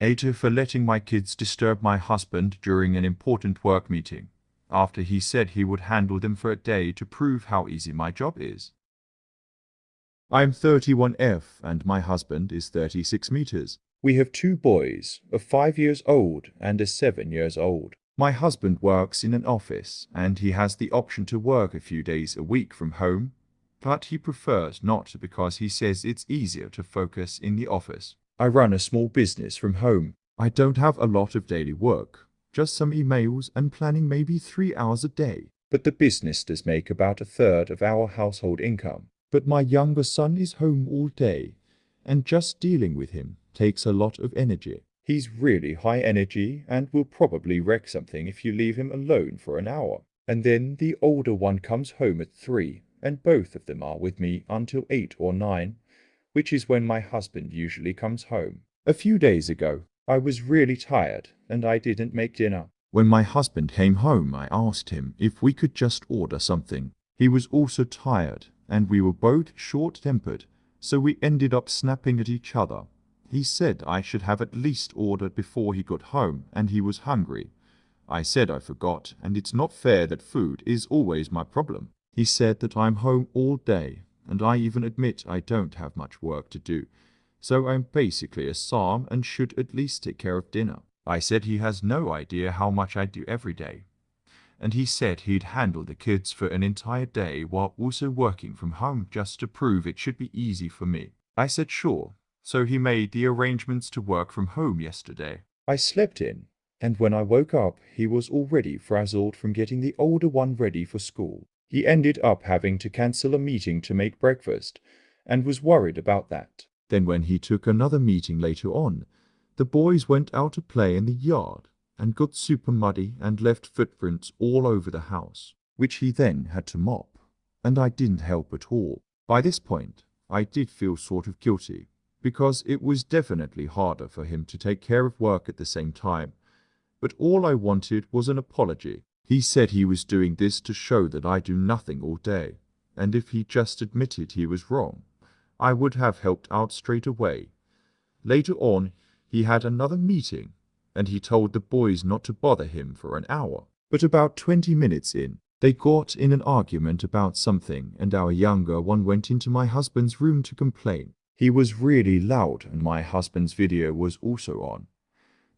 Later for letting my kids disturb my husband during an important work meeting, after he said he would handle them for a day to prove how easy my job is. I'm 31F and my husband is 36 meters. We have two boys, a 5 years old and a 7 years old. My husband works in an office and he has the option to work a few days a week from home, but he prefers not because he says it's easier to focus in the office. I run a small business from home. I don't have a lot of daily work, just some emails and planning maybe 3 hours a day. But the business does make about a third of our household income. But my younger son is home all day, and just dealing with him takes a lot of energy. He's really high energy and will probably wreck something if you leave him alone for an hour. And then the older one comes home at 3, and both of them are with me until 8 or 9, which is when my husband usually comes home. A few days ago, I was really tired and I didn't make dinner. When my husband came home, I asked him if we could just order something. He was also tired and we were both short-tempered, so we ended up snapping at each other. He said I should have at least ordered before he got home and he was hungry. I said I forgot and it's not fair that food is always my problem. He said that I'm home all day and I even admit I don't have much work to do, so I'm basically a psalm and should at least take care of dinner. I said he has no idea how much I do every day, and he said he'd handle the kids for an entire day while also working from home just to prove it should be easy for me. I said sure, so he made the arrangements to work from home yesterday. I slept in, and when I woke up, he was already frazzled from getting the older one ready for school. He ended up having to cancel a meeting to make breakfast, and was worried about that. Then when he took another meeting later on, the boys went out to play in the yard and got super muddy and left footprints all over the house, which he then had to mop, and I didn't help at all. By this point, I did feel sort of guilty, because it was definitely harder for him to take care of work at the same time, but all I wanted was an apology. He said he was doing this to show that I do nothing all day, and if he just admitted he was wrong, I would have helped out straight away. Later on, he had another meeting, and he told the boys not to bother him for an hour. But about 20 minutes in, they got in an argument about something and our younger one went into my husband's room to complain. He was really loud and my husband's video was also on.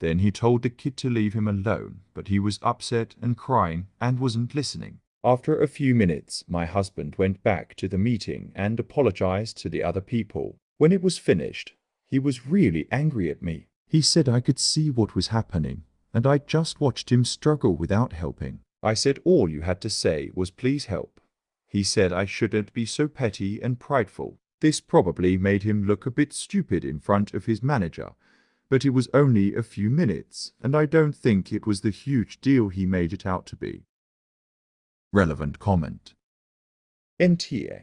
Then he told the kid to leave him alone, but he was upset and crying and wasn't listening. After a few minutes, my husband went back to the meeting and apologized to the other people. When it was finished, he was really angry at me. He said I could see what was happening, and I just watched him struggle without helping. I said all you had to say was please help. He said I shouldn't be so petty and prideful. This probably made him look a bit stupid in front of his manager, but it was only a few minutes, and I don't think it was the huge deal he made it out to be. Relevant comment. NTA.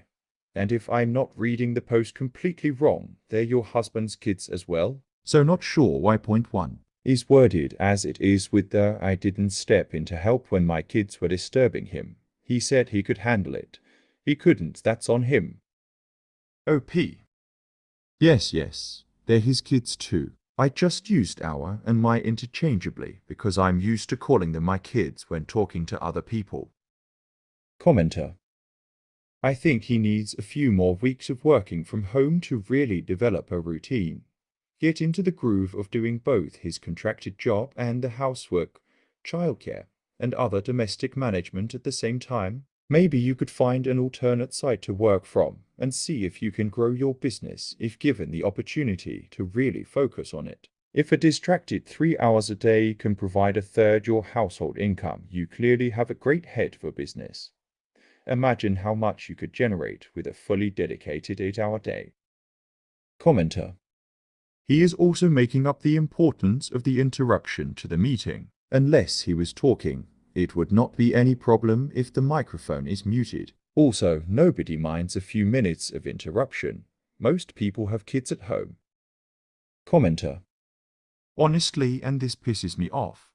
And if I'm not reading the post completely wrong, they're your husband's kids as well? So not sure why point 1 is worded as it is with the I didn't step in to help when my kids were disturbing him. He said he could handle it. He couldn't, that's on him. OP. Yes, they're his kids too. I just used our and my interchangeably because I'm used to calling them my kids when talking to other people. Commenter. I think he needs a few more weeks of working from home to really develop a routine. Get into the groove of doing both his contracted job and the housework, childcare, and other domestic management at the same time. Maybe you could find an alternate site to work from and see if you can grow your business if given the opportunity to really focus on it. If a distracted 3 hours a day can provide a third your household income, you clearly have a great head for business. Imagine how much you could generate with a fully dedicated 8-hour day. Commenter. He is also making up the importance of the interruption to the meeting. Unless he was talking, it would not be any problem if the microphone is muted. Also, nobody minds a few minutes of interruption. Most people have kids at home. Commenter. Honestly, and this pisses me off,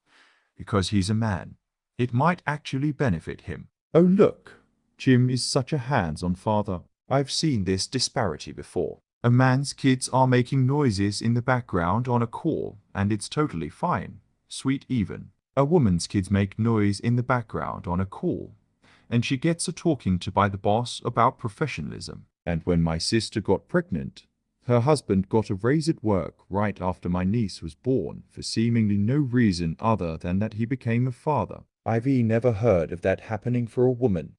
because he's a man. It might actually benefit him. Oh look, Jim is such a hands-on father. I've seen this disparity before. A man's kids are making noises in the background on a call, and it's totally fine. Sweet even. A woman's kids make noise in the background on a call, and she gets a talking to by the boss about professionalism. And when my sister got pregnant, her husband got a raise at work right after my niece was born for seemingly no reason other than that he became a father. I've never heard of that happening for a woman.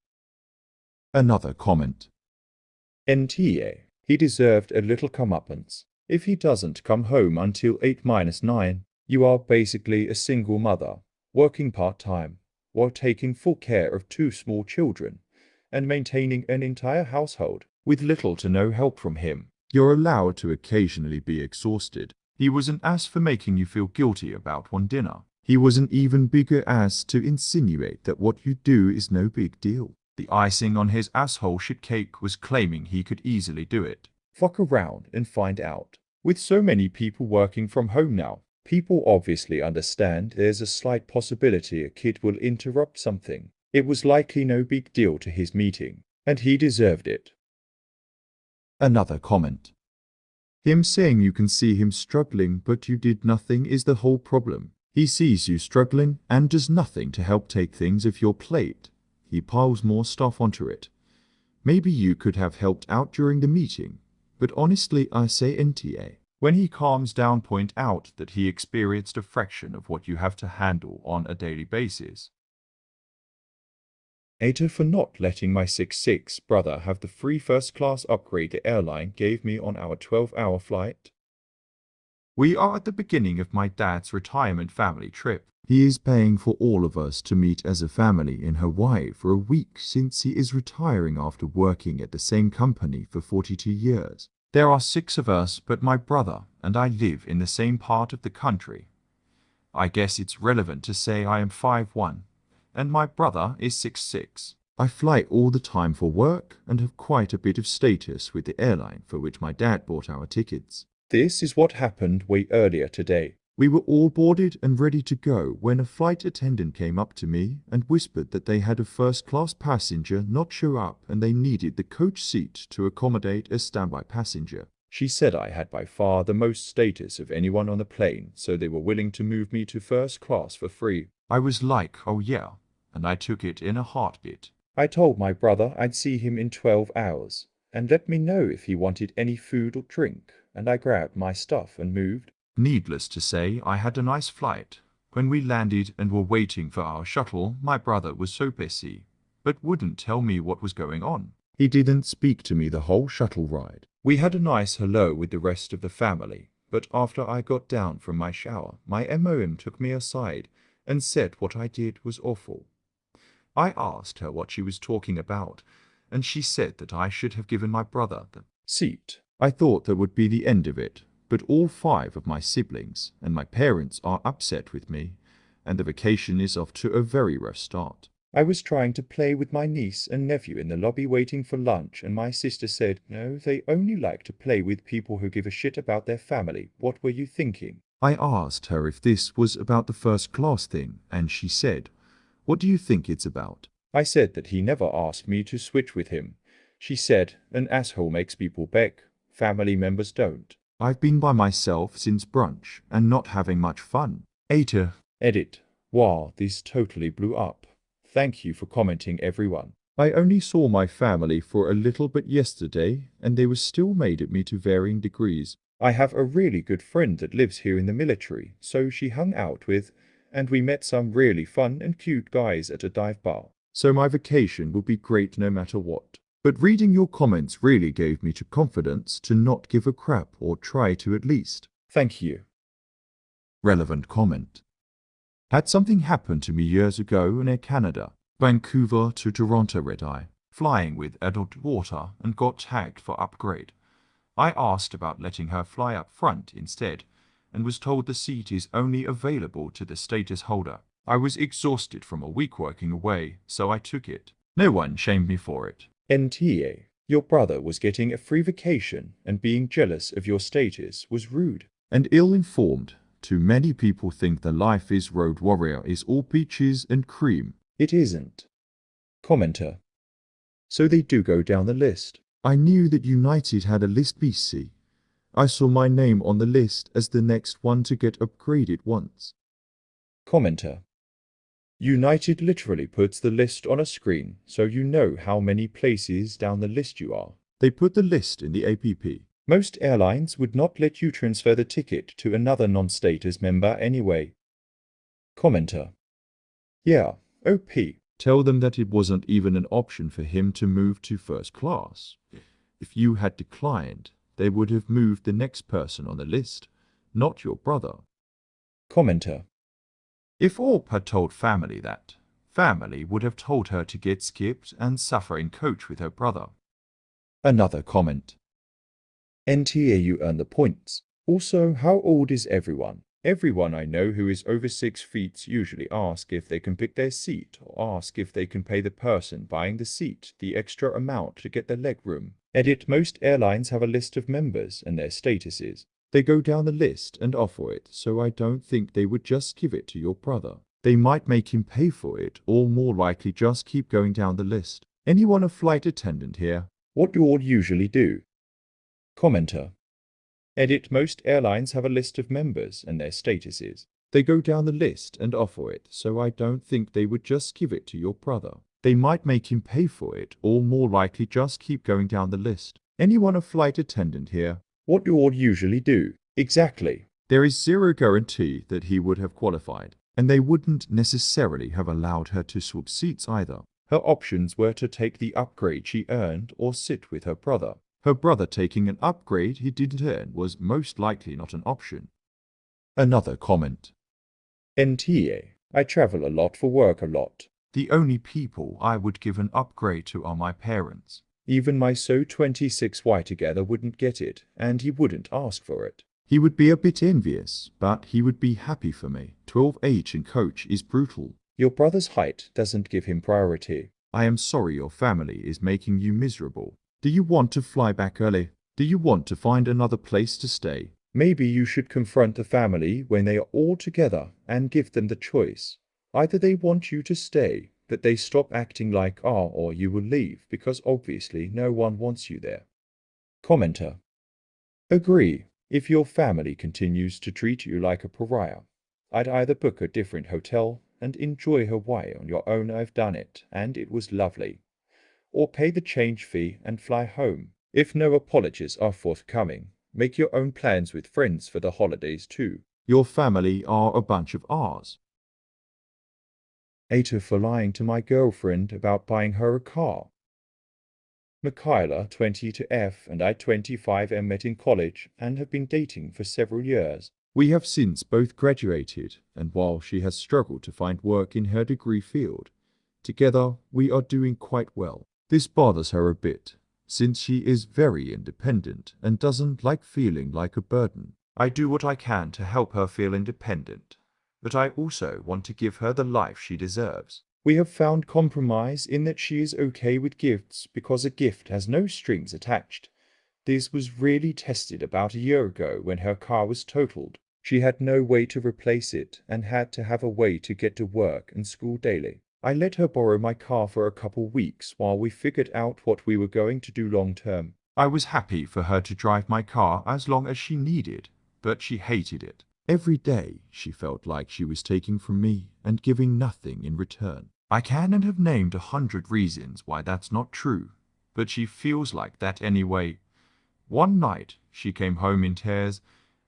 Another comment. NTA. He deserved a little comeuppance. If he doesn't come home until 8-9, you are basically a single mother, working part-time, while taking full care of 2 small children, and maintaining an entire household, with little to no help from him. You're allowed to occasionally be exhausted. He was an ass for making you feel guilty about one dinner. He was an even bigger ass to insinuate that what you do is no big deal. The icing on his asshole shit cake was claiming he could easily do it. Fuck around and find out. With so many people working from home now, people obviously understand there's a slight possibility a kid will interrupt something. It was likely no big deal to his meeting, and he deserved it. Another comment. Him saying you can see him struggling but you did nothing is the whole problem. He sees you struggling and does nothing to help take things off your plate. He piles more stuff onto it. Maybe you could have helped out during the meeting, but honestly I say NTA. When he calms down, point out that he experienced a fraction of what you have to handle on a daily basis. Hater for not letting my 6'6" brother have the free first-class upgrade the airline gave me on our 12-hour flight. We are at the beginning of my dad's retirement family trip. He is paying for all of us to meet as a family in Hawaii for a week since he is retiring after working at the same company for 42 years. There are 6 of us, but my brother and I live in the same part of the country. I guess it's relevant to say I am 5'1", and my brother is 6'6". I fly all the time for work and have quite a bit of status with the airline for which my dad bought our tickets. This is what happened way earlier today. We were all boarded and ready to go when a flight attendant came up to me and whispered that they had a first-class passenger not show up and they needed the coach seat to accommodate a standby passenger. She said I had by far the most status of anyone on the plane, so they were willing to move me to first class for free. I was like, oh yeah, and I took it in a heartbeat. I told my brother I'd see him in 12 hours, and let me know if he wanted any food or drink, and I grabbed my stuff and moved. Needless to say, I had a nice flight. When we landed and were waiting for our shuttle, my brother was so busy, but wouldn't tell me what was going on. He didn't speak to me the whole shuttle ride. We had a nice hello with the rest of the family, but after I got down from my shower, my MOM took me aside and said what I did was awful. I asked her what she was talking about, and she said that I should have given my brother the seat. I thought that would be the end of it, but all 5 of my siblings and my parents are upset with me, and the vacation is off to a very rough start. I was trying to play with my niece and nephew in the lobby waiting for lunch, and my sister said, no, they only like to play with people who give a shit about their family. What were you thinking? I asked her if this was about the first class thing, and she said, what do you think it's about? I said that he never asked me to switch with him. She said, an asshole makes people beg, family members don't. I've been by myself since brunch and not having much fun. Ater. Edit. Wow, this totally blew up. Thank you for commenting, everyone. I only saw my family for a little bit yesterday, and they were still mad at me to varying degrees. I have a really good friend that lives here in the military, so she hung out with, and we met some really fun and cute guys at a dive bar. So my vacation will be great no matter what. But reading your comments really gave me the confidence to not give a crap or try to at least. Thank you. Relevant comment. Had something happen to me years ago in Air Canada, Vancouver to Toronto red-eye, flying with adult daughter and got tagged for upgrade. I asked about letting her fly up front instead, and was told the seat is only available to the status holder. I was exhausted from a week working away, so I took it. No one shamed me for it. NTA. Your brother was getting a free vacation, and being jealous of your status was rude and ill-informed. Too many people think the life is Road Warrior is all peaches and cream. It isn't. Commenter. So they do go down the list. I knew that United had a list BC, I saw my name on the list as the next one to get upgraded once. Commenter. United literally puts the list on a screen so you know how many places down the list you are. They put the list in the app. Most airlines would not let you transfer the ticket to another non-status member anyway. Commenter. Yeah, OP. Tell them that it wasn't even an option for him to move to first class. If you had declined, they would have moved the next person on the list, not your brother. Commenter. If Orp had told family that, family would have told her to get skipped and suffer in coach with her brother. Another comment. NTA, you earn the points. Also, how old is everyone? Everyone I know who is over 6 feet usually ask if they can pick their seat or ask if they can pay the person buying the seat the extra amount to get the leg room. Edit. Most airlines have a list of members and their statuses. They go down the list and offer it, so I don't think they would just give it to your brother. They might make him pay for it, or more likely just keep going down the list. Anyone a flight attendant here? What do all usually do? Commenter. Edit. Most airlines have a list of members and their statuses. They go down the list and offer it, so I don't think they would just give it to your brother. They might make him pay for it, or more likely just keep going down the list. Anyone a flight attendant here? What do all usually do? Exactly. There is zero guarantee that he would have qualified, and they wouldn't necessarily have allowed her to swap seats either. Her options were to take the upgrade she earned or sit with her brother. Her brother taking an upgrade he didn't earn was most likely not an option. Another comment. NTA. I travel a lot for work a lot. The only people I would give an upgrade to are my parents. Even my So26Y together wouldn't get it, and he wouldn't ask for it. He would be a bit envious, but he would be happy for me. 12H in coach is brutal. Your brother's height doesn't give him priority. I am sorry your family is making you miserable. Do you want to fly back early? Do you want to find another place to stay? Maybe you should confront the family when they are all together and give them the choice. Either they want you to stay, but they stop acting like or you will leave because obviously no one wants you there. Commenter. Agree. If your family continues to treat you like a pariah, I'd either book a different hotel and enjoy Hawaii on your own. I've done it, and it was lovely. Or pay the change fee and fly home. If no apologies are forthcoming, make your own plans with friends for the holidays too. Your family are a bunch of R's. Ater for lying to my girlfriend about buying her a car. Michaela, 20 to F, and I, 25, am met in college and have been dating for several years. We have since both graduated, and while she has struggled to find work in her degree field, together we are doing quite well. This bothers her a bit, since she is very independent and doesn't like feeling like a burden. I do what I can to help her feel independent, but I also want to give her the life she deserves. We have found compromise in that she is okay with gifts because a gift has no strings attached. This was really tested about a year ago when her car was totaled. She had no way to replace it and had to have a way to get to work and school daily. I let her borrow my car for a couple weeks while we figured out what we were going to do long term. I was happy for her to drive my car as long as she needed, but she hated it. Every day she felt like she was taking from me and giving nothing in return. I can and have named 100 reasons why that's not true, but she feels like that anyway. One night she came home in tears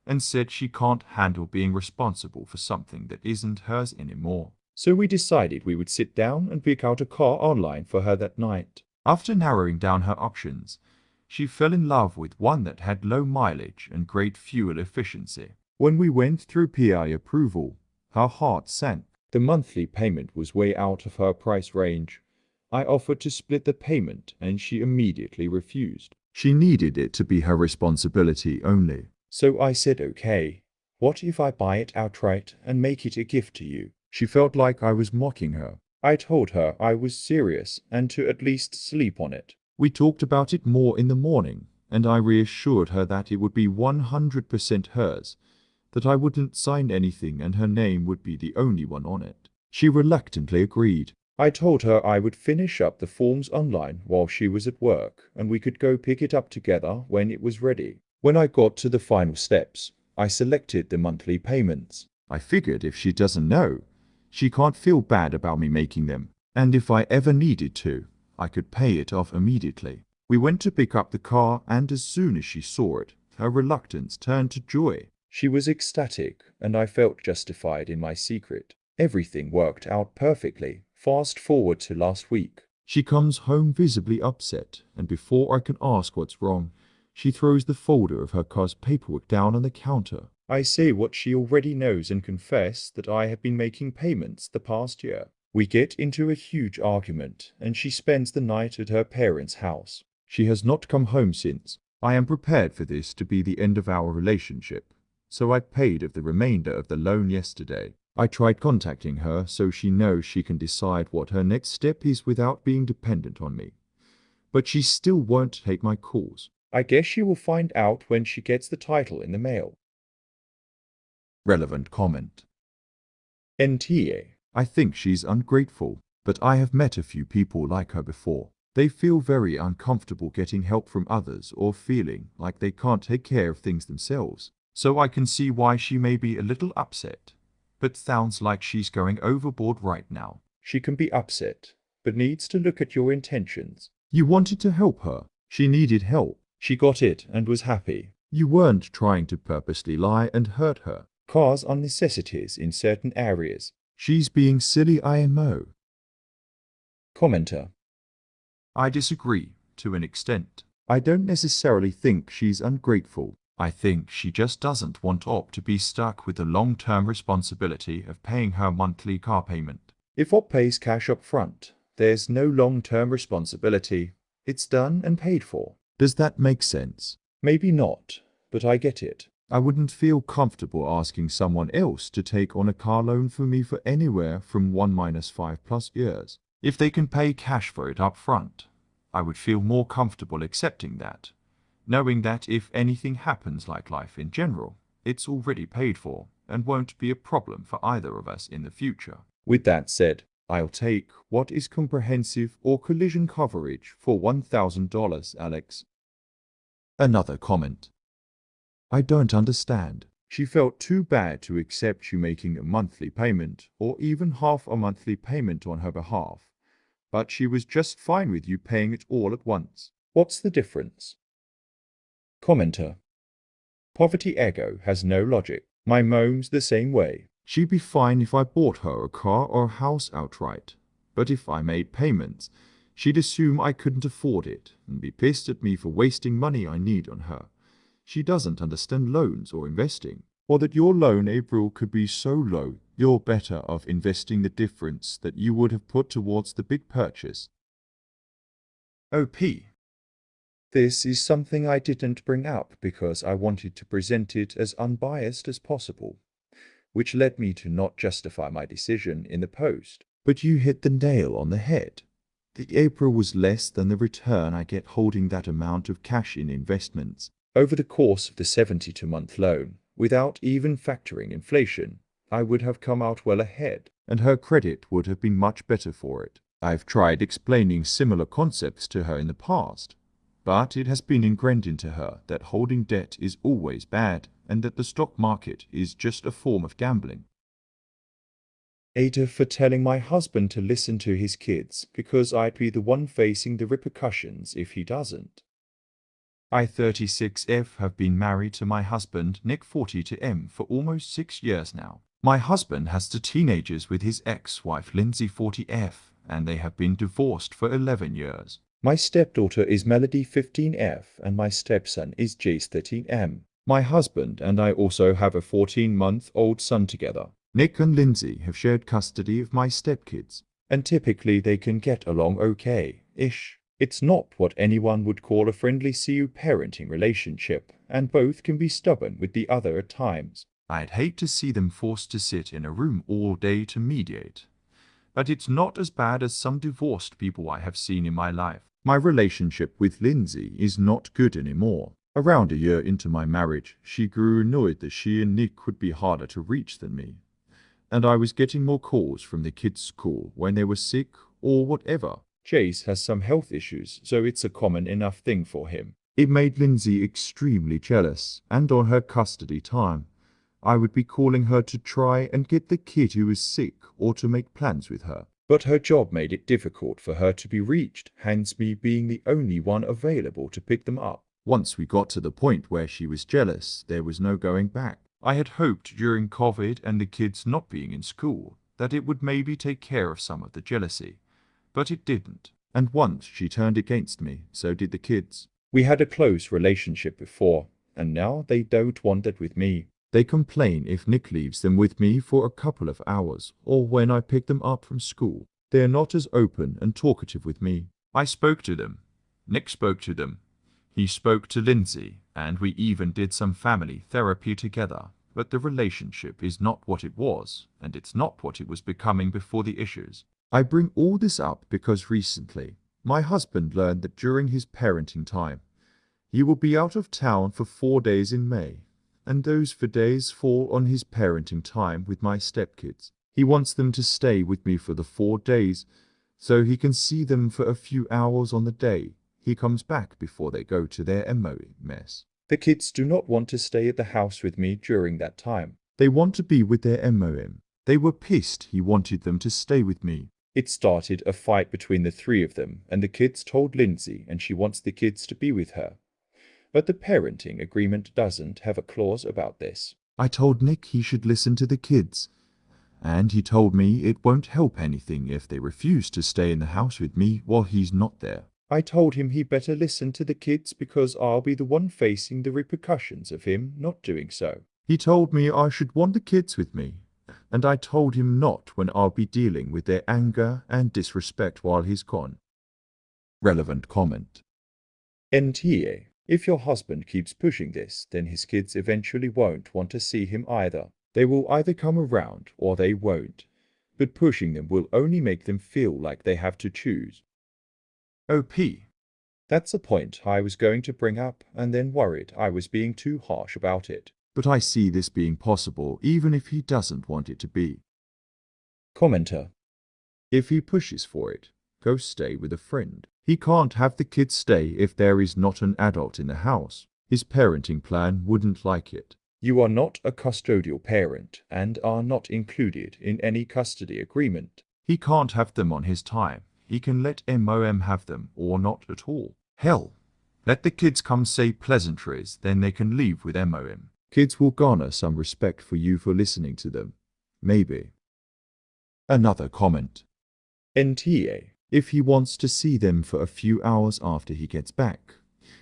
and said she can't handle being responsible for something that isn't hers anymore. So we decided we would sit down and pick out a car online for her that night. After narrowing down her options, she fell in love with one that had low mileage and great fuel efficiency. When we went through PI approval, her heart sank. The monthly payment was way out of her price range. I offered to split the payment and she immediately refused. She needed it to be her responsibility only. So I said, okay, what if I buy it outright and make it a gift to you? She felt like I was mocking her. I told her I was serious and to at least sleep on it. We talked about it more in the morning, and I reassured her that it would be 100% hers, that I wouldn't sign anything and her name would be the only one on it. She reluctantly agreed. I told her I would finish up the forms online while she was at work and we could go pick it up together when it was ready. When I got to the final steps, I selected the monthly payments. I figured if she doesn't know, she can't feel bad about me making them, and if I ever needed to, I could pay it off immediately. We went to pick up the car, and as soon as she saw it, her reluctance turned to joy. She was ecstatic, and I felt justified in my secret. Everything worked out perfectly. Fast forward to last week. She comes home visibly upset, and before I can ask what's wrong, she throws the folder of her car's paperwork down on the counter. I say what she already knows and confess that I have been making payments the past year. We get into a huge argument, and she spends the night at her parents' house. She has not come home since. I am prepared for this to be the end of our relationship, so I paid off the remainder of the loan yesterday. I tried contacting her so she knows she can decide what her next step is without being dependent on me. But she still won't take my calls. I guess she will find out when she gets the title in the mail. Relevant comment. NTA. I think she's ungrateful, but I have met a few people like her before. They feel very uncomfortable getting help from others or feeling like they can't take care of things themselves. So I can see why she may be a little upset, but sounds like she's going overboard right now. She can be upset, but needs to look at your intentions. You wanted to help her. She needed help. She got it and was happy. You weren't trying to purposely lie and hurt her. Cars are necessities in certain areas. She's being silly IMO. Commenter. I disagree, to an extent. I don't necessarily think she's ungrateful. I think she just doesn't want Op to be stuck with the long-term responsibility of paying her monthly car payment. If Op pays cash up front, there's no long-term responsibility. It's done and paid for. Does that make sense? Maybe not, but I get it. I wouldn't feel comfortable asking someone else to take on a car loan for me for anywhere from 1-5+ years. If they can pay cash for it up front, I would feel more comfortable accepting that, knowing that if anything happens like life in general, it's already paid for and won't be a problem for either of us in the future. With that said, I'll take what is comprehensive or collision coverage for $1,000, Alex. Another comment. I don't understand. She felt too bad to accept you making a monthly payment or even half a monthly payment on her behalf, but she was just fine with you paying it all at once. What's the difference? Commenter. Poverty ego has no logic. My mom's the same way. She'd be fine if I bought her a car or a house outright, but if I made payments, she'd assume I couldn't afford it and be pissed at me for wasting money I need on her. She doesn't understand loans or investing, or that your loan, April, could be so low you're better off investing the difference that you would have put towards the big purchase. OP. This is something I didn't bring up because I wanted to present it as unbiased as possible, which led me to not justify my decision in the post. But you hit the nail on the head. The April was less than the return I get holding that amount of cash in investments. Over the course of the 72-month loan, without even factoring inflation, I would have come out well ahead. And her credit would have been much better for it. I've tried explaining similar concepts to her in the past, but it has been ingrained into her that holding debt is always bad and that the stock market is just a form of gambling. Ada for telling my husband to listen to his kids because I'd be the one facing the repercussions if he doesn't. I 36F have been married to my husband Nick 40 to M for almost 6 years now. My husband has 2 teenagers with his ex-wife Lindsay 40F, and they have been divorced for 11 years. My stepdaughter is Melody 15F and my stepson is Jace 13M. My husband and I also have a 14-month-old son together. Nick and Lindsay have shared custody of my stepkids. And typically they can get along okay-ish. It's not what anyone would call a friendly CU parenting relationship, and both can be stubborn with the other at times. I'd hate to see them forced to sit in a room all day to mediate. But it's not as bad as some divorced people I have seen in my life. My relationship with Lindsay is not good anymore. Around a year into my marriage, she grew annoyed that she and Nick would be harder to reach than me. And I was getting more calls from the kids' school when they were sick or whatever. Jace has some health issues, so it's a common enough thing for him. It made Lindsay extremely jealous, and on her custody time, I would be calling her to try and get the kid who was sick or to make plans with her. But her job made it difficult for her to be reached, hence me being the only one available to pick them up. Once we got to the point where she was jealous, there was no going back. I had hoped during COVID and the kids not being in school that it would maybe take care of some of the jealousy, but it didn't. And once she turned against me, so did the kids. We had a close relationship before, and now they don't want it with me. They complain if Nick leaves them with me for a couple of hours, or when I pick them up from school. They're not as open and talkative with me. I spoke to them. Nick spoke to them. He spoke to Lindsay, and we even did some family therapy together. But the relationship is not what it was, and it's not what it was becoming before the issues. I bring all this up because recently, my husband learned that during his parenting time, he will be out of town for 4 days in May, and those 4 days fall on his parenting time with my stepkids. He wants them to stay with me for the 4 days, so he can see them for a few hours on the day he comes back before they go to their MOE mess. The kids do not want to stay at the house with me during that time. They want to be with their MOM. They were pissed he wanted them to stay with me. It started a fight between the 3 of them, and the kids told Lindsay, and she wants the kids to be with her. But the parenting agreement doesn't have a clause about this. I told Nick he should listen to the kids, and he told me it won't help anything if they refuse to stay in the house with me while he's not there. I told him he better listen to the kids because I'll be the one facing the repercussions of him not doing so. He told me I should want the kids with me, and I told him not when I'll be dealing with their anger and disrespect while he's gone. Relevant comment. NTA. If your husband keeps pushing this, then his kids eventually won't want to see him either. They will either come around or they won't. But pushing them will only make them feel like they have to choose. OP. That's a point I was going to bring up and then worried I was being too harsh about it. But I see this being possible even if he doesn't want it to be. Commenter. If he pushes for it, go stay with a friend. He can't have the kids stay if there is not an adult in the house. His parenting plan wouldn't like it. You are not a custodial parent and are not included in any custody agreement. He can't have them on his time. He can let MOM have them or not at all. Hell, let the kids come say pleasantries, then they can leave with MOM. Kids will garner some respect for you for listening to them. Maybe. Another comment. NTA. If he wants to see them for a few hours after he gets back,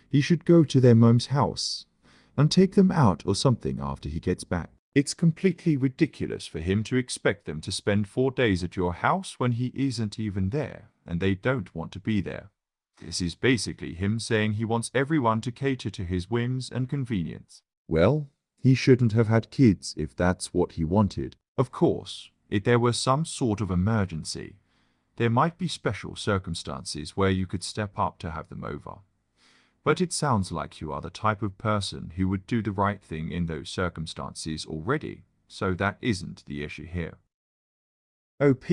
he should go to their mom's house and take them out or something after he gets back. It's completely ridiculous for him to expect them to spend 4 days at your house when he isn't even there and they don't want to be there. This is basically him saying he wants everyone to cater to his whims and convenience. Well, he shouldn't have had kids if that's what he wanted. Of course, if there were some sort of emergency, there might be special circumstances where you could step up to have them over. But it sounds like you are the type of person who would do the right thing in those circumstances already, so that isn't the issue here. OP.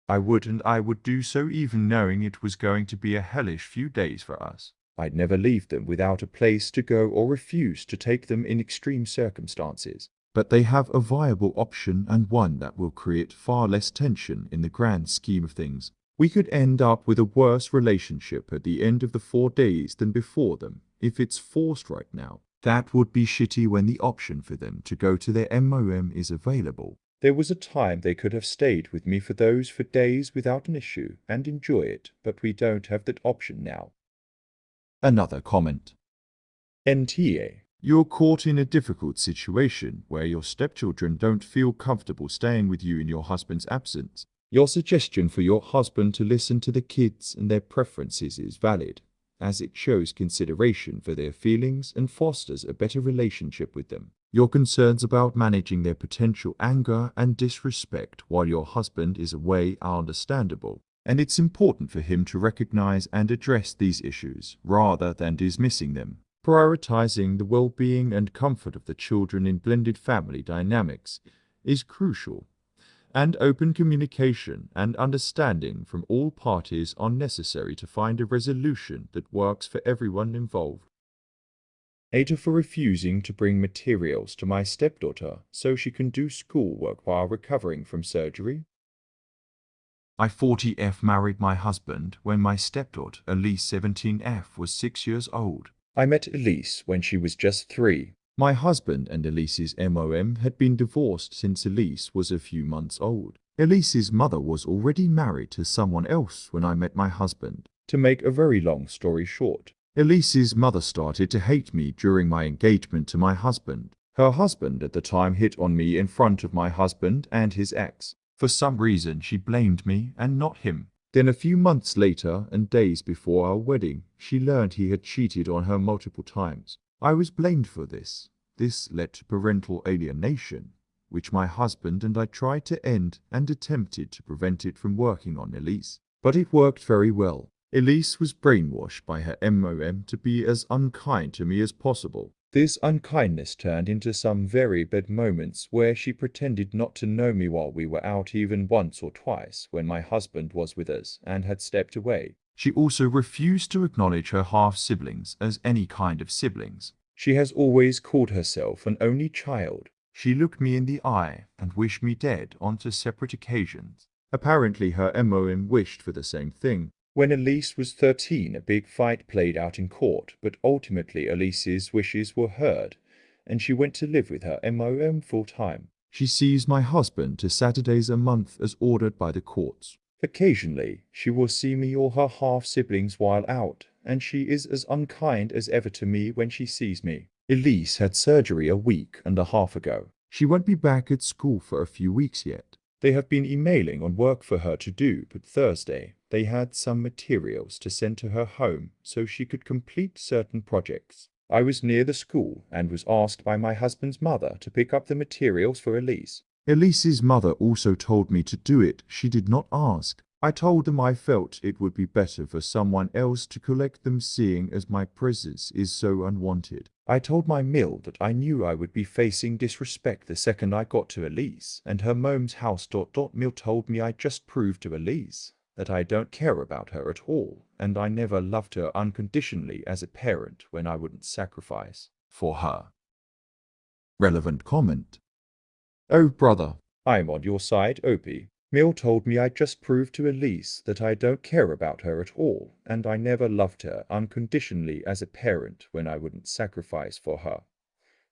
I would, and I would do so even knowing it was going to be a hellish few days for us. I'd never leave them without a place to go or refuse to take them in extreme circumstances. But they have a viable option and one that will create far less tension in the grand scheme of things. We could end up with a worse relationship at the end of the 4 days than before them, if it's forced right now. That would be shitty when the option for them to go to their MOM is available. There was a time they could have stayed with me for those 4 days without an issue and enjoy it, but we don't have that option now. Another comment. NTA. You're caught in a difficult situation where your stepchildren don't feel comfortable staying with you in your husband's absence. Your suggestion for your husband to listen to the kids and their preferences is valid, as it shows consideration for their feelings and fosters a better relationship with them. Your concerns about managing their potential anger and disrespect while your husband is away are understandable, and it's important for him to recognize and address these issues rather than dismissing them. Prioritizing the well-being and comfort of the children in blended family dynamics is crucial, and open communication and understanding from all parties are necessary to find a resolution that works for everyone involved. hate her for refusing to bring materials to my stepdaughter so she can do schoolwork while recovering from surgery. I 40F married my husband when my stepdaughter, Elise 17F, was 6 years old. I met Elise when she was just 3. My husband and Elise's MOM had been divorced since Elise was a few months old. Elise's mother was already married to someone else when I met my husband. To make a very long story short, Elise's mother started to hate me during my engagement to my husband. Her husband at the time hit on me in front of my husband and his ex. For some reason, she blamed me and not him. Then a few months later and days before our wedding, she learned he had cheated on her multiple times. I was blamed for this. This led to parental alienation, which my husband and I tried to end and attempted to prevent it from working on Elise. But it worked very well. Elise was brainwashed by her MOM to be as unkind to me as possible. This unkindness turned into some very bad moments where she pretended not to know me while we were out even once or twice when my husband was with us and had stepped away. She also refused to acknowledge her half-siblings as any kind of siblings. She has always called herself an only child. She looked me in the eye and wished me dead on 2 separate occasions. Apparently her MOM wished for the same thing. When Elise was 13, a big fight played out in court, but ultimately Elise's wishes were heard, and she went to live with her MOM full-time. She sees my husband 2 Saturdays a month as ordered by the courts. Occasionally, she will see me or her half-siblings while out, and she is as unkind as ever to me when she sees me. Elise had surgery a week and a half ago. She won't be back at school for a few weeks yet. They have been emailing on work for her to do, but Thursday they had some materials to send to her home so she could complete certain projects. I was near the school and was asked by my husband's mother to pick up the materials for Elise. Elise's mother also told me to do it. She did not ask. I told them I felt it would be better for someone else to collect them, seeing as my presence is so unwanted. I told my mill that I knew I would be facing disrespect the second I got to Elise, and her mom's house. Mill told me I just proved to Elise that I don't care about her at all, and I never loved her unconditionally as a parent when I wouldn't sacrifice for her. Relevant comment. Oh brother, I'm on your side, Opie. Mill told me I just proved to Elise that I don't care about her at all, and I never loved her unconditionally as a parent when I wouldn't sacrifice for her.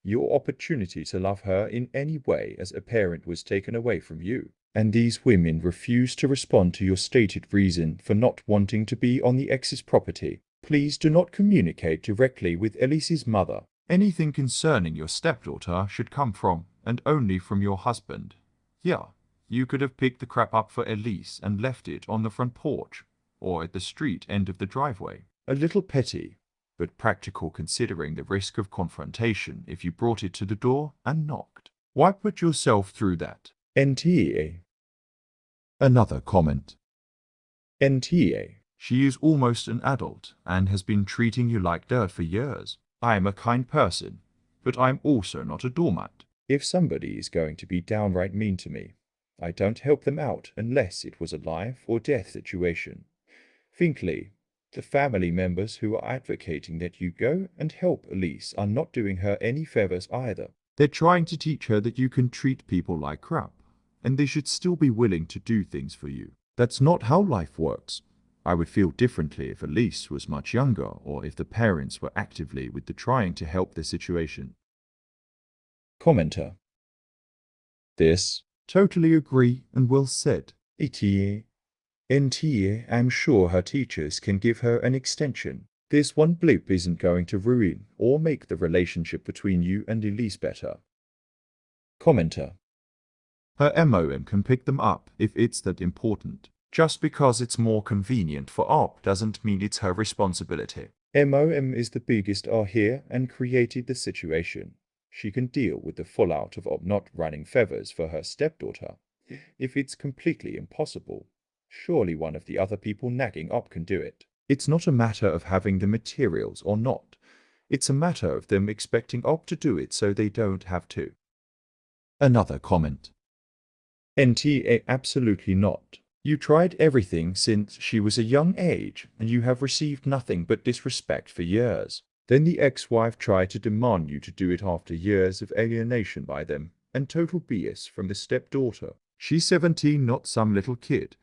Your opportunity to love her in any way as a parent was taken away from you, and these women refuse to respond to your stated reason for not wanting to be on the ex's property. Please do not communicate directly with Elise's mother. Anything concerning your stepdaughter should come from, and only from, your husband. Yeah, you could have picked the crap up for Elise and left it on the front porch, or at the street end of the driveway. A little petty, but practical considering the risk of confrontation if you brought it to the door and knocked. Why put yourself through that? NTA. Another comment. NTA. She is almost an adult and has been treating you like dirt for years. I am a kind person, but I'm also not a doormat. If somebody is going to be downright mean to me, I don't help them out unless it was a life or death situation. Finkley, the family members who are advocating that you go and help Elise are not doing her any favors either. They're trying to teach her that you can treat people like crap, and they should still be willing to do things for you. That's not how life works. I would feel differently if Elise was much younger, or if the parents were actively with the trying to help the situation. Commenter. This. Totally agree and well said. ETA. NTA, I'm sure her teachers can give her an extension. This one blip isn't going to ruin or make the relationship between you and Elise better. Commenter. Her MOM can pick them up if it's that important. Just because it's more convenient for OP doesn't mean it's her responsibility. MOM is the biggest R here and created the situation. She can deal with the fallout of OP not running feathers for her stepdaughter. If it's completely impossible, surely one of the other people nagging OP can do it. It's not a matter of having the materials or not. It's a matter of them expecting OP to do it so they don't have to. Another comment. NTA, absolutely not. You tried everything since she was a young age, and you have received nothing but disrespect for years. Then the ex-wife tried to demand you to do it after years of alienation by them and total BS from the stepdaughter. She's 17, not some little kid.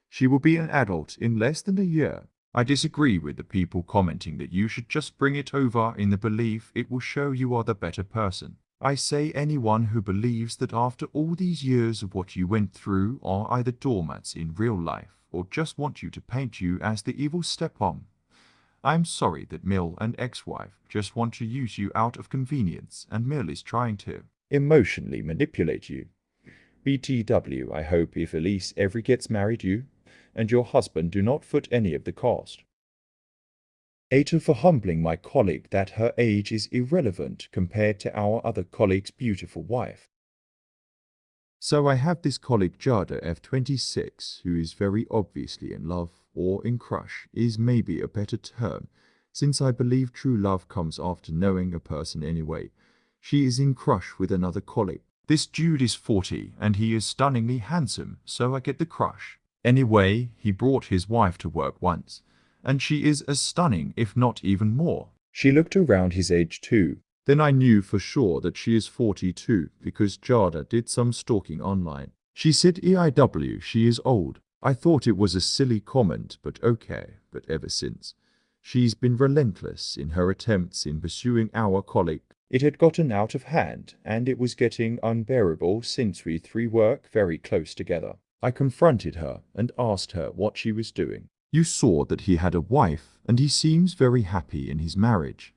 She will be an adult in less than a year. I disagree with the people commenting that you should just bring it over in the belief it will show you are the better person. I say anyone who believes that after all these years of what you went through are either doormats in real life or just want you to paint you as the evil stepmom. I'm sorry that Mill and ex-wife just want to use you out of convenience and Mill is trying to emotionally manipulate you. BTW, I hope if Elise ever gets married you and your husband do not foot any of the cost. 8 for humbling my colleague that her age is irrelevant compared to our other colleague's beautiful wife. So I have this colleague Jada F26 who is very obviously in love, or in crush is maybe a better term, since I believe true love comes after knowing a person anyway. She is in crush with another colleague. This dude is 40 and he is stunningly handsome, so I get the crush. Anyway, he brought his wife to work once, and she is as stunning if not even more. She looked around his age too. Then I knew for sure that she is 42 because Jada did some stalking online. She said EIW she is old. I thought it was a silly comment, but okay. But ever since, she's been relentless in her attempts in pursuing our colleague. It had gotten out of hand, and it was getting unbearable since we three work very close together. I confronted her and asked her what she was doing. You saw that he had a wife, and he seems very happy in his marriage.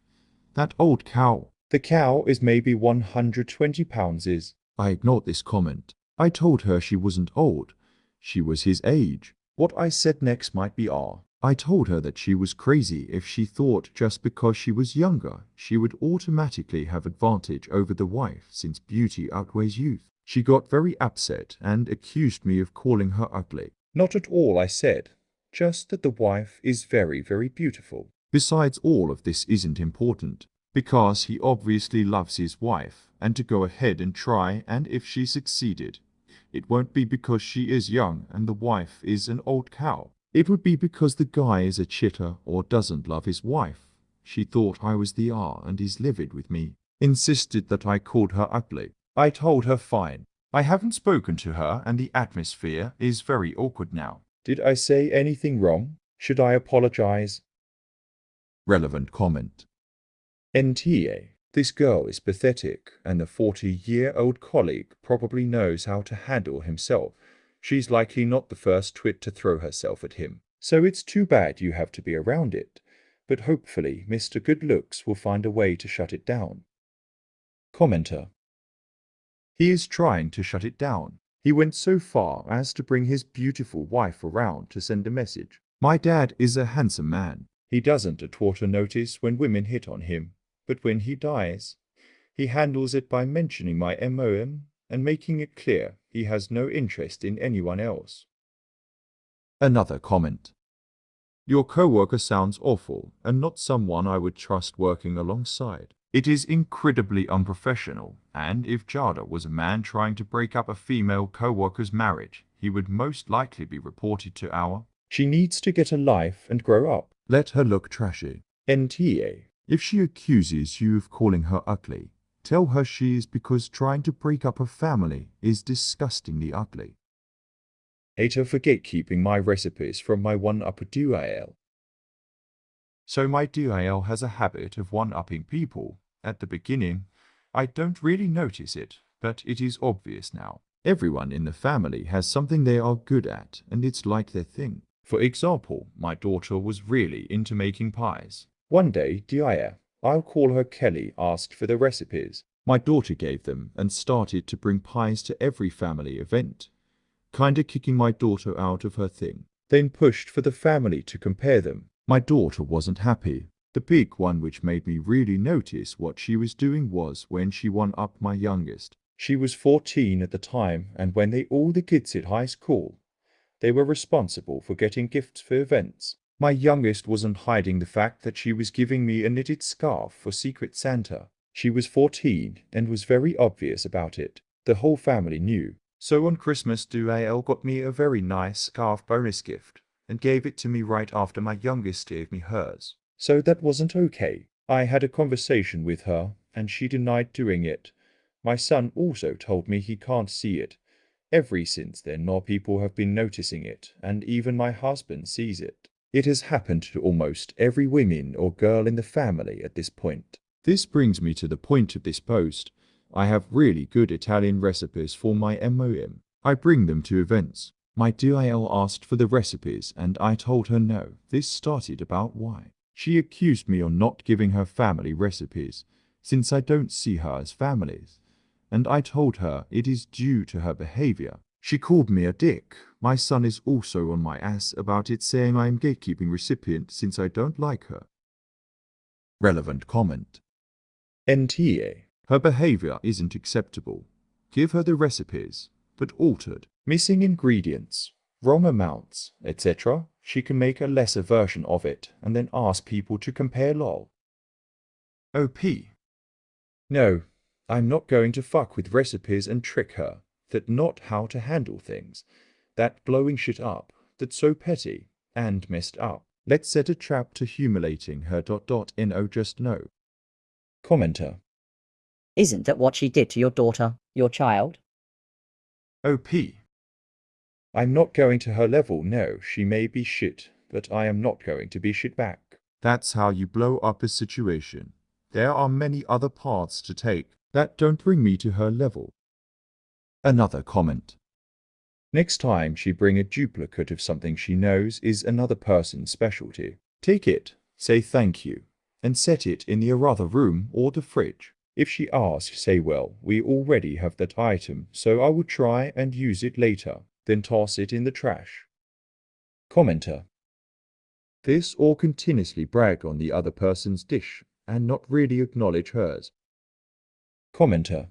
That old cow. The cow is maybe 120 pounds is. I ignored this comment. I told her she wasn't old. She was his age. What I said next might be I told her that she was crazy if she thought just because she was younger, she would automatically have advantage over the wife since beauty outweighs youth. She got very upset and accused me of calling her ugly. Not at all, I said. Just that the wife is very, very beautiful. Besides, all of this isn't important, because he obviously loves his wife, and to go ahead and try, and if she succeeded, it won't be because she is young and the wife is an old cow. It would be because the guy is a chitter or doesn't love his wife. She thought I was the R and is livid with me. Insisted that I called her ugly. I told her fine. I haven't spoken to her and the atmosphere is very awkward now. Did I say anything wrong? Should I apologize? Relevant comment. NTA. This girl is pathetic, and the 40-year-old colleague probably knows how to handle himself. She's likely not the first twit to throw herself at him. So it's too bad you have to be around it. But hopefully Mr. Good Looks will find a way to shut it down. Commenter. He is trying to shut it down. He went so far as to bring his beautiful wife around to send a message. My dad is a handsome man. He doesn't at all notice when women hit on him. But when he dies, he handles it by mentioning my MOM and making it clear he has no interest in anyone else. Another comment. Your coworker sounds awful and not someone I would trust working alongside. It is incredibly unprofessional, and if Jada was a man trying to break up a female coworker's marriage, he would most likely be reported to our. She needs to get a life and grow up. Let her look trashy. NTA. If she accuses you of calling her ugly, tell her she is because trying to break up a family is disgustingly ugly. Hater for gatekeeping my recipes from my one-upper dual. So my dual has a habit of one-upping people. At the beginning, I don't really notice it, but it is obvious now. Everyone in the family has something they are good at, and it's like their thing. For example, my daughter was really into making pies. One day, I'll call her Kelly, asked for the recipes. My daughter gave them and started to bring pies to every family event, kinda kicking my daughter out of her thing. Then pushed for the family to compare them. My daughter wasn't happy. The big one which made me really notice what she was doing was when she one-upped my youngest. She was 14 at the time, and when all the kids hit high school, they were responsible for getting gifts for events. My youngest wasn't hiding the fact that she was giving me a knitted scarf for Secret Santa. She was 14 and was very obvious about it. The whole family knew. So on Christmas, Dual got me a very nice scarf bonus gift and gave it to me right after my youngest gave me hers. So that wasn't okay. I had a conversation with her, and she denied doing it. My son also told me he can't see it. Ever since then, more people have been noticing it, and even my husband sees it. It has happened to almost every woman or girl in the family at this point. This brings me to the point of this post. I have really good Italian recipes for my MOM. I bring them to events. My DIL asked for the recipes and I told her no. This started about why. She accused me of not giving her family recipes, since I don't see her as families. And I told her it is due to her behavior. She called me a dick. My son is also on my ass about it, saying I am gatekeeping recipient since I don't like her. Relevant comment. NTA. Her behavior isn't acceptable. Give her the recipes, but altered. Missing ingredients, wrong amounts, etc. She can make a lesser version of it and then ask people to compare lol. OP. No, I'm not going to fuck with recipes and trick her. That not how to handle things. That blowing shit up. That's so petty and messed up. Let's set a trap to humiliating her. No, just no. Commenter. Isn't that what she did to your daughter, your child? OP. I'm not going to her level, no, she may be shit, but I am not going to be shit back. That's how you blow up a situation. There are many other paths to take that don't bring me to her level. Another comment. Next time she bring a duplicate of something she knows is another person's specialty. Take it, say thank you, and set it in the other room or the fridge. If she asks, say, well, we already have that item, so I will try and use it later, then toss it in the trash. Commenter. This or continuously brag on the other person's dish and not really acknowledge hers. Commenter.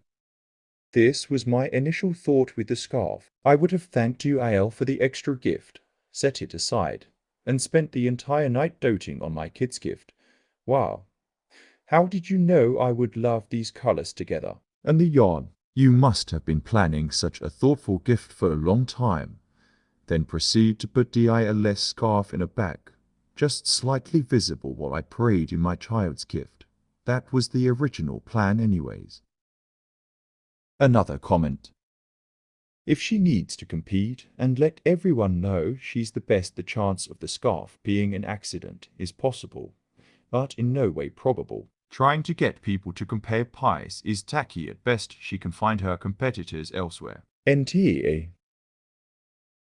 This was my initial thought with the scarf. I would have thanked UAL for the extra gift, set it aside, and spent the entire night doting on my kid's gift. Wow. How did you know I would love these colors together? And the yarn. You must have been planning such a thoughtful gift for a long time. Then proceed to put the ILS scarf in a bag, just slightly visible while I prayed in my child's gift. That was the original plan anyways. Another comment. If she needs to compete and let everyone know she's the best, the chance of the scarf being an accident is possible, but in no way probable. Trying to get people to compare pies is tacky at best. She can find her competitors elsewhere. NTA.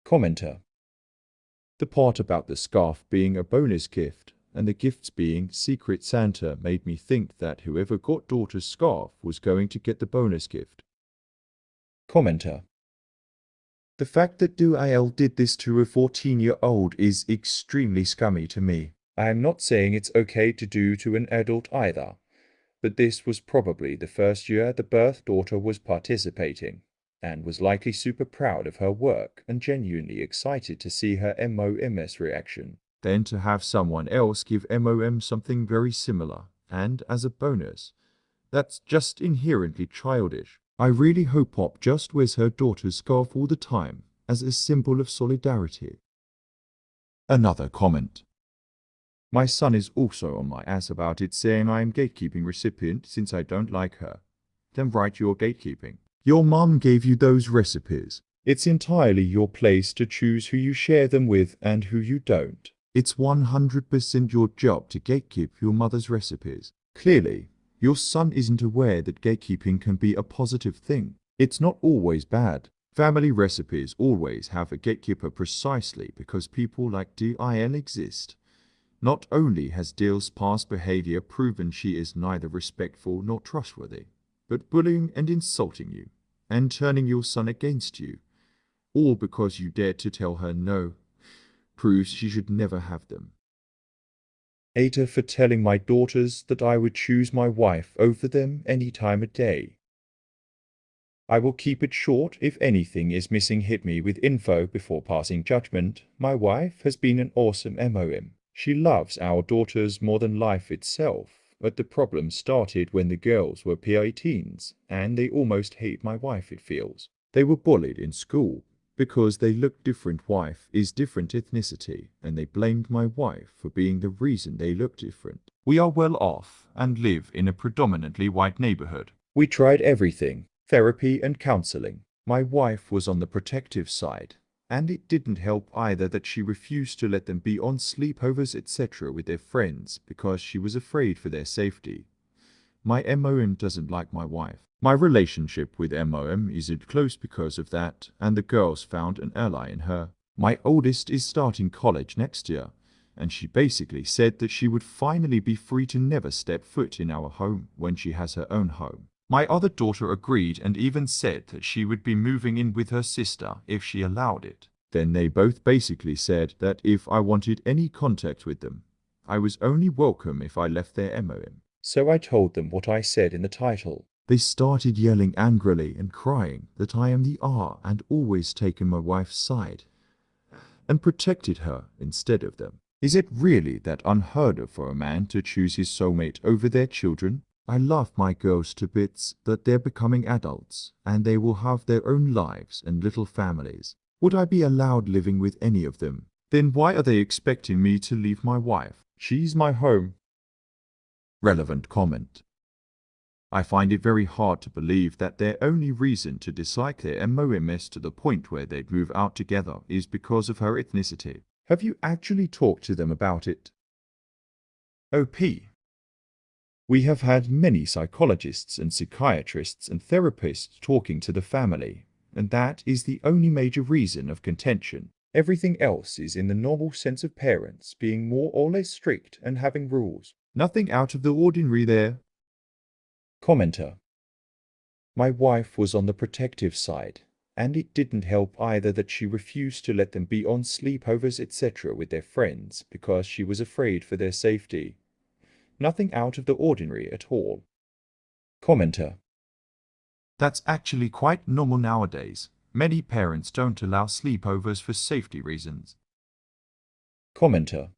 Commenter. The part about the scarf being a bonus gift and the gifts being Secret Santa made me think that whoever got daughter's scarf was going to get the bonus gift. Commenter. The fact that DUAL did this to a 14-year-old is extremely scummy to me. I am not saying it's okay to do to an adult either, but this was probably the first year the birth daughter was participating, and was likely super proud of her work and genuinely excited to see her MOMS reaction. Then to have someone else give MOM something very similar, and as a bonus, that's just inherently childish. I really hope Pop just wears her daughter's scarf all the time, as a symbol of solidarity. Another comment. My son is also on my ass about it, saying I am gatekeeping recipient since I don't like her. Then write your gatekeeping. Your mom gave you those recipes. It's entirely your place to choose who you share them with and who you don't. It's 100% your job to gatekeep your mother's recipes. Clearly, your son isn't aware that gatekeeping can be a positive thing. It's not always bad. Family recipes always have a gatekeeper precisely because people like DIL exist. Not only has Dill's past behavior proven she is neither respectful nor trustworthy, but bullying and insulting you, and turning your son against you, all because you dared to tell her no, proves she should never have them. Ada for telling my daughters that I would choose my wife over them any time of day. I will keep it short. If anything is missing, hit me with info before passing judgment. My wife has been an awesome MOM. She loves our daughters more than life itself, but the problem started when the girls were PI teens, and they almost hate my wife, it feels. They were bullied in school because they looked different. Wife is different ethnicity, and they blamed my wife for being the reason they looked different. We are well off and live in a predominantly white neighborhood. We tried everything, therapy and counseling. My wife was on the protective side, and it didn't help either that she refused to let them be on sleepovers etc. with their friends because she was afraid for their safety. My MOM doesn't like my wife. My relationship with MOM isn't close because of that, and the girls found an ally in her. My oldest is starting college next year, and she basically said that she would finally be free to never step foot in our home when she has her own home. My other daughter agreed and even said that she would be moving in with her sister if she allowed it. Then they both basically said that if I wanted any contact with them, I was only welcome if I left their MOM. So I told them what I said in the title. They started yelling angrily and crying that I am the R and always taken my wife's side and protected her instead of them. Is it really that unheard of for a man to choose his soulmate over their children? I love my girls to bits that they're becoming adults and they will have their own lives and little families. Would I be allowed living with any of them? Then why are they expecting me to leave my wife? She's my home. Relevant comment. I find it very hard to believe that their only reason to dislike their MOMS to the point where they'd move out together is because of her ethnicity. Have you actually talked to them about it? OP. We have had many psychologists and psychiatrists and therapists talking to the family, and that is the only major reason of contention. Everything else is in the normal sense of parents being more or less strict and having rules. Nothing out of the ordinary there. Commenter. My wife was on the protective side, and it didn't help either that she refused to let them be on sleepovers etc. with their friends because she was afraid for their safety. Nothing out of the ordinary at all. Commenter. That's actually quite normal nowadays. Many parents don't allow sleepovers for safety reasons. Commenter.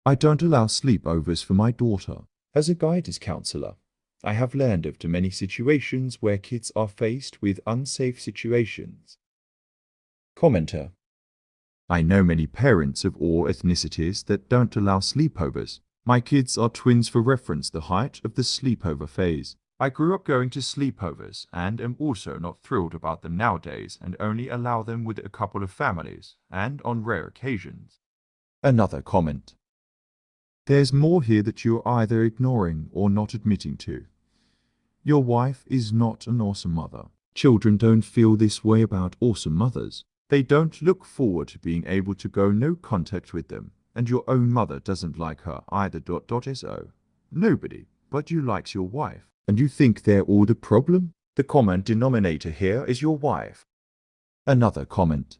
I don't allow sleepovers for my daughter. As a guidance counselor, I have learned of too many situations where kids are faced with unsafe situations. Commenter. I know many parents of all ethnicities that don't allow sleepovers. My kids are twins for reference the height of the sleepover phase. I grew up going to sleepovers and am also not thrilled about them nowadays and only allow them with a couple of families and on rare occasions. Another comment. There's more here that you're either ignoring or not admitting to. Your wife is not an awesome mother. Children don't feel this way about awesome mothers. They don't look forward to being able to go no contact with them, and your own mother doesn't like her either. So. Nobody but you likes your wife. And you think they're all the problem? The common denominator here is your wife. Another comment.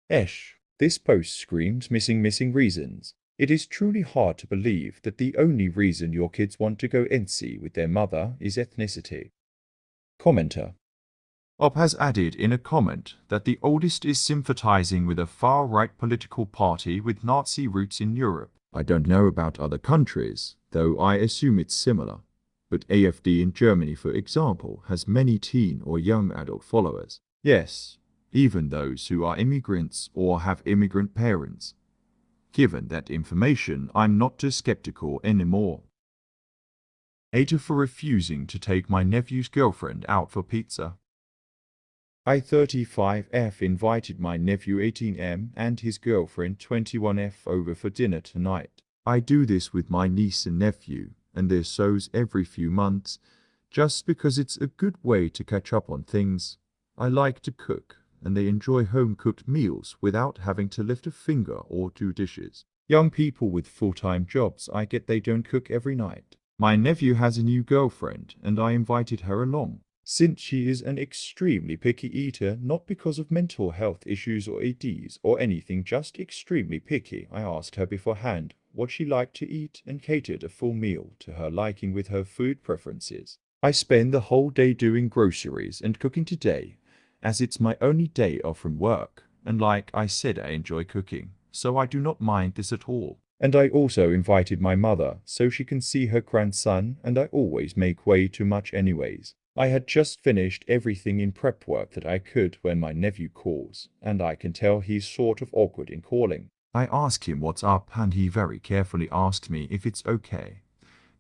This post screams missing reasons. It is truly hard to believe that the only reason your kids want to go NC with their mother is ethnicity. Commenter. Ob has added in a comment that the oldest is sympathizing with a far-right political party with Nazi roots in Europe. I don't know about other countries, though I assume it's similar. But AfD in Germany, for example, has many teen or young adult followers. Yes, even those who are immigrants or have immigrant parents. Given that information, I'm not too skeptical anymore. Hater for refusing to take my nephew's girlfriend out for pizza. I-35F invited my nephew 18M and his girlfriend 21F over for dinner tonight. I do this with my niece and nephew, and their shows every few months, just because it's a good way to catch up on things. I like to cook, and they enjoy home-cooked meals without having to lift a finger or do dishes. Young people with full-time jobs, I get they don't cook every night. My nephew has a new girlfriend, and I invited her along. Since she is an extremely picky eater, not because of mental health issues or ADs or anything, just extremely picky, I asked her beforehand what she liked to eat and catered a full meal to her liking with her food preferences. I spend the whole day doing groceries and cooking today, as it's my only day off from work, and like I said, I enjoy cooking, so I do not mind this at all. And I also invited my mother, so she can see her grandson, and I always make way too much anyways. I had just finished everything in prep work that I could when my nephew calls, and I can tell he's sort of awkward in calling. I ask him what's up and he very carefully asks me if it's okay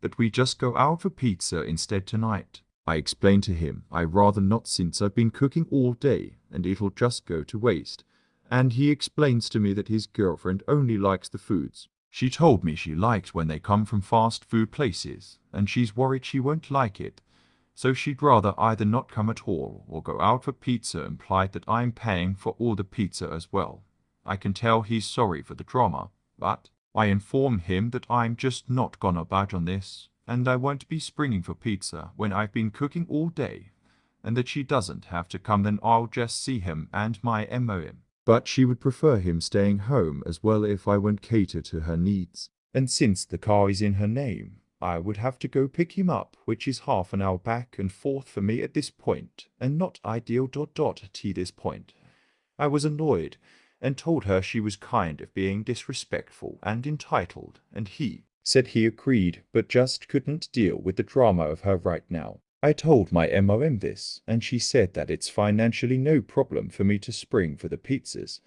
that we just go out for pizza instead tonight. I explain to him I rather not since I've been cooking all day and it'll just go to waste. And he explains to me that his girlfriend only likes the foods she told me she likes when they come from fast food places, and she's worried she won't like it. So she'd rather either not come at all or go out for pizza, implied that I'm paying for all the pizza as well. I can tell he's sorry for the drama, but I inform him that I'm just not gonna budge on this, and I won't be springing for pizza when I've been cooking all day, and that she doesn't have to come, then I'll just see him and my MOM. But she would prefer him staying home as well if I won't cater to her needs. And since the car is in her name, I would have to go pick him up, which is half an hour back and forth for me at this point, and not ideal ... at this point. I was annoyed, and told her she was kind of being disrespectful and entitled, and he said he agreed, but just couldn't deal with the drama of her right now. I told my MOM this, and she said that it's financially no problem for me to spring for the pizzas,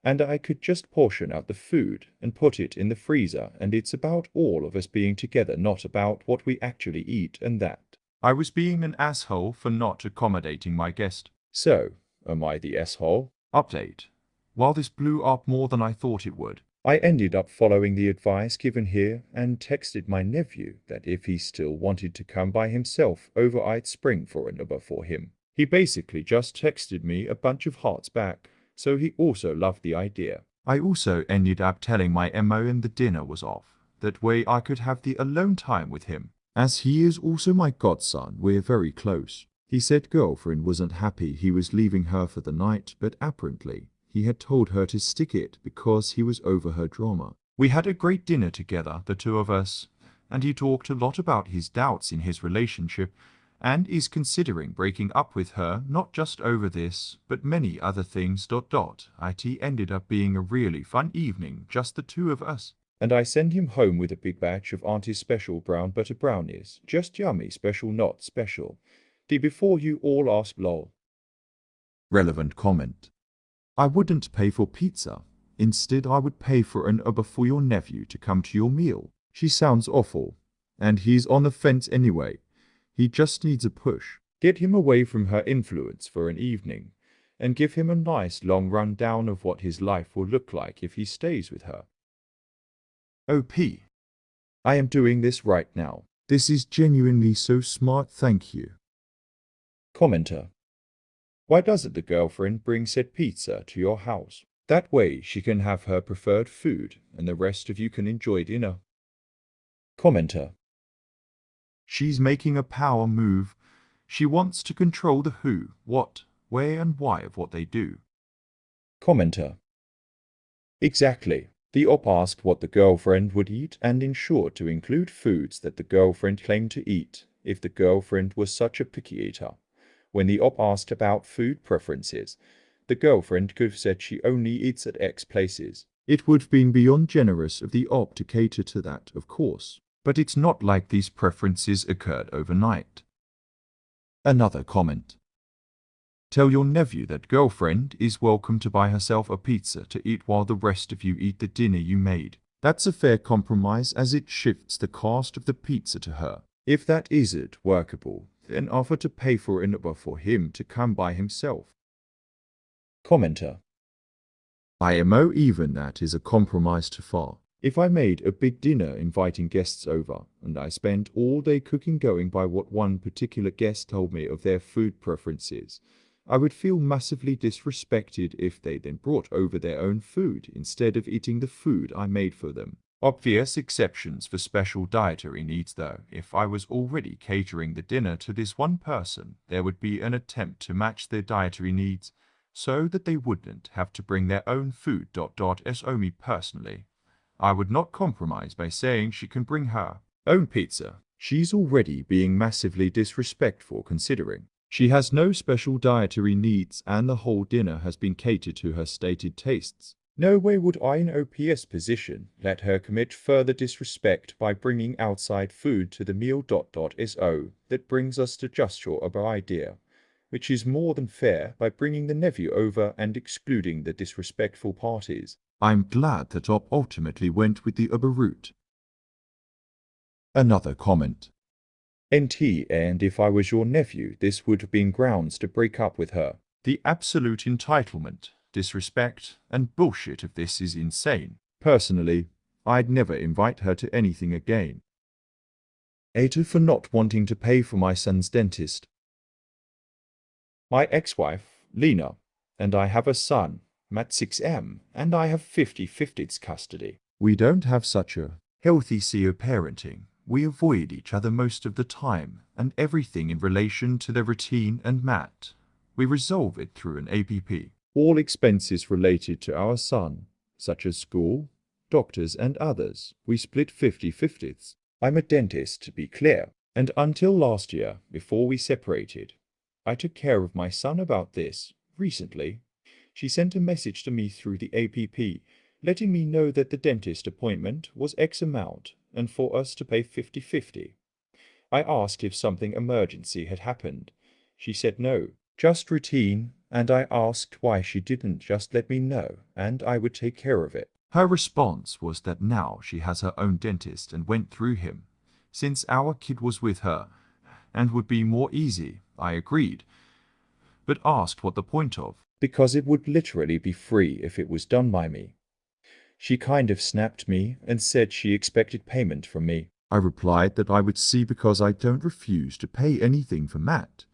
and I could just portion out the food and put it in the freezer, and it's about all of us being together, not about what we actually eat and that. I was being an asshole for not accommodating my guest. So, am I the asshole? Update. While this blew up more than I thought it would, I ended up following the advice given here and texted my nephew that if he still wanted to come by himself over, I'd spring for an Uber for him. He basically just texted me a bunch of hearts back, so he also loved the idea. I also ended up telling my MOM the dinner was off. That way I could have the alone time with him. As he is also my godson, we're very close. He said girlfriend wasn't happy he was leaving her for the night, but apparently he had told her to stick it because he was over her drama. We had a great dinner together, the two of us, and he talked a lot about his doubts in his relationship and is considering breaking up with her, not just over this, but many other things. It ended up being a really fun evening, just the two of us. And I send him home with a big batch of Auntie's special brown butter brownies. Just yummy, special, not special. Before you all ask, lol. Relevant comment. I wouldn't pay for pizza. Instead, I would pay for an Uber for your nephew to come to your meal. She sounds awful. And he's on the fence anyway. He just needs a push. Get him away from her influence for an evening, and give him a nice long rundown of what his life will look like if he stays with her. OP. I am doing this right now. This is genuinely so smart, thank you. Commenter. Why doesn't the girlfriend bring said pizza to your house? That way she can have her preferred food and the rest of you can enjoy dinner. Commenter. She's making a power move. She wants to control the who, what, where and why of what they do. Commenter. Exactly. The op asked what the girlfriend would eat and ensured to include foods that the girlfriend claimed to eat if the girlfriend was such a picky eater. When the op asked about food preferences, the girlfriend could have said she only eats at X places. It would have been beyond generous of the op to cater to that, of course. But it's not like these preferences occurred overnight. Another comment. Tell your nephew that girlfriend is welcome to buy herself a pizza to eat while the rest of you eat the dinner you made. That's a fair compromise as it shifts the cost of the pizza to her. If that isn't workable, then offer to pay for an Uber for him to come by himself. Commenter. IMO, even that is a compromise too far. If I made a big dinner inviting guests over, and I spent all day cooking going by what one particular guest told me of their food preferences, I would feel massively disrespected if they then brought over their own food instead of eating the food I made for them. Obvious exceptions for special dietary needs though. If I was already catering the dinner to this one person, there would be an attempt to match their dietary needs so that they wouldn't have to bring their own food. As me personally, I would not compromise by saying she can bring her own pizza. She's already being massively disrespectful considering she has no special dietary needs and the whole dinner has been catered to her stated tastes. No way would I in OP's position let her commit further disrespect by bringing outside food to the meal. So that brings us to just your idea. which is more than fair by bringing the nephew over and excluding the disrespectful parties. I'm glad that Op ultimately went with the Uber route. Another comment. NT, and if I was your nephew, this would have been grounds to break up with her. The absolute entitlement, disrespect, and bullshit of this is insane. Personally, I'd never invite her to anything again. A2 for not wanting to pay for my son's dentist. My ex-wife, Lena, and I have a son, Matt 6M, and I have 50/50 custody. We don't have such a healthy CEO parenting. We avoid each other most of the time, and everything in relation to their routine and Matt. We resolve it through an APP. All expenses related to our son, such as school, doctors, and others, we split 50/50. I'm a dentist, to be clear, and until last year, before we separated, I took care of my son about this. Recently, she sent a message to me through the APP, letting me know that the dentist appointment was X amount, and for us to pay 50/50. I asked if something emergency had happened. She said no, just routine, and I asked why she didn't just let me know, and I would take care of it. Her response was that now she has her own dentist and went through him, since our kid was with her, and would be more easy. I agreed, but asked what the point of. Because it would literally be free if it was done by me. She kind of snapped me and said she expected payment from me. I replied that I would see because I don't refuse to pay anything for Matt,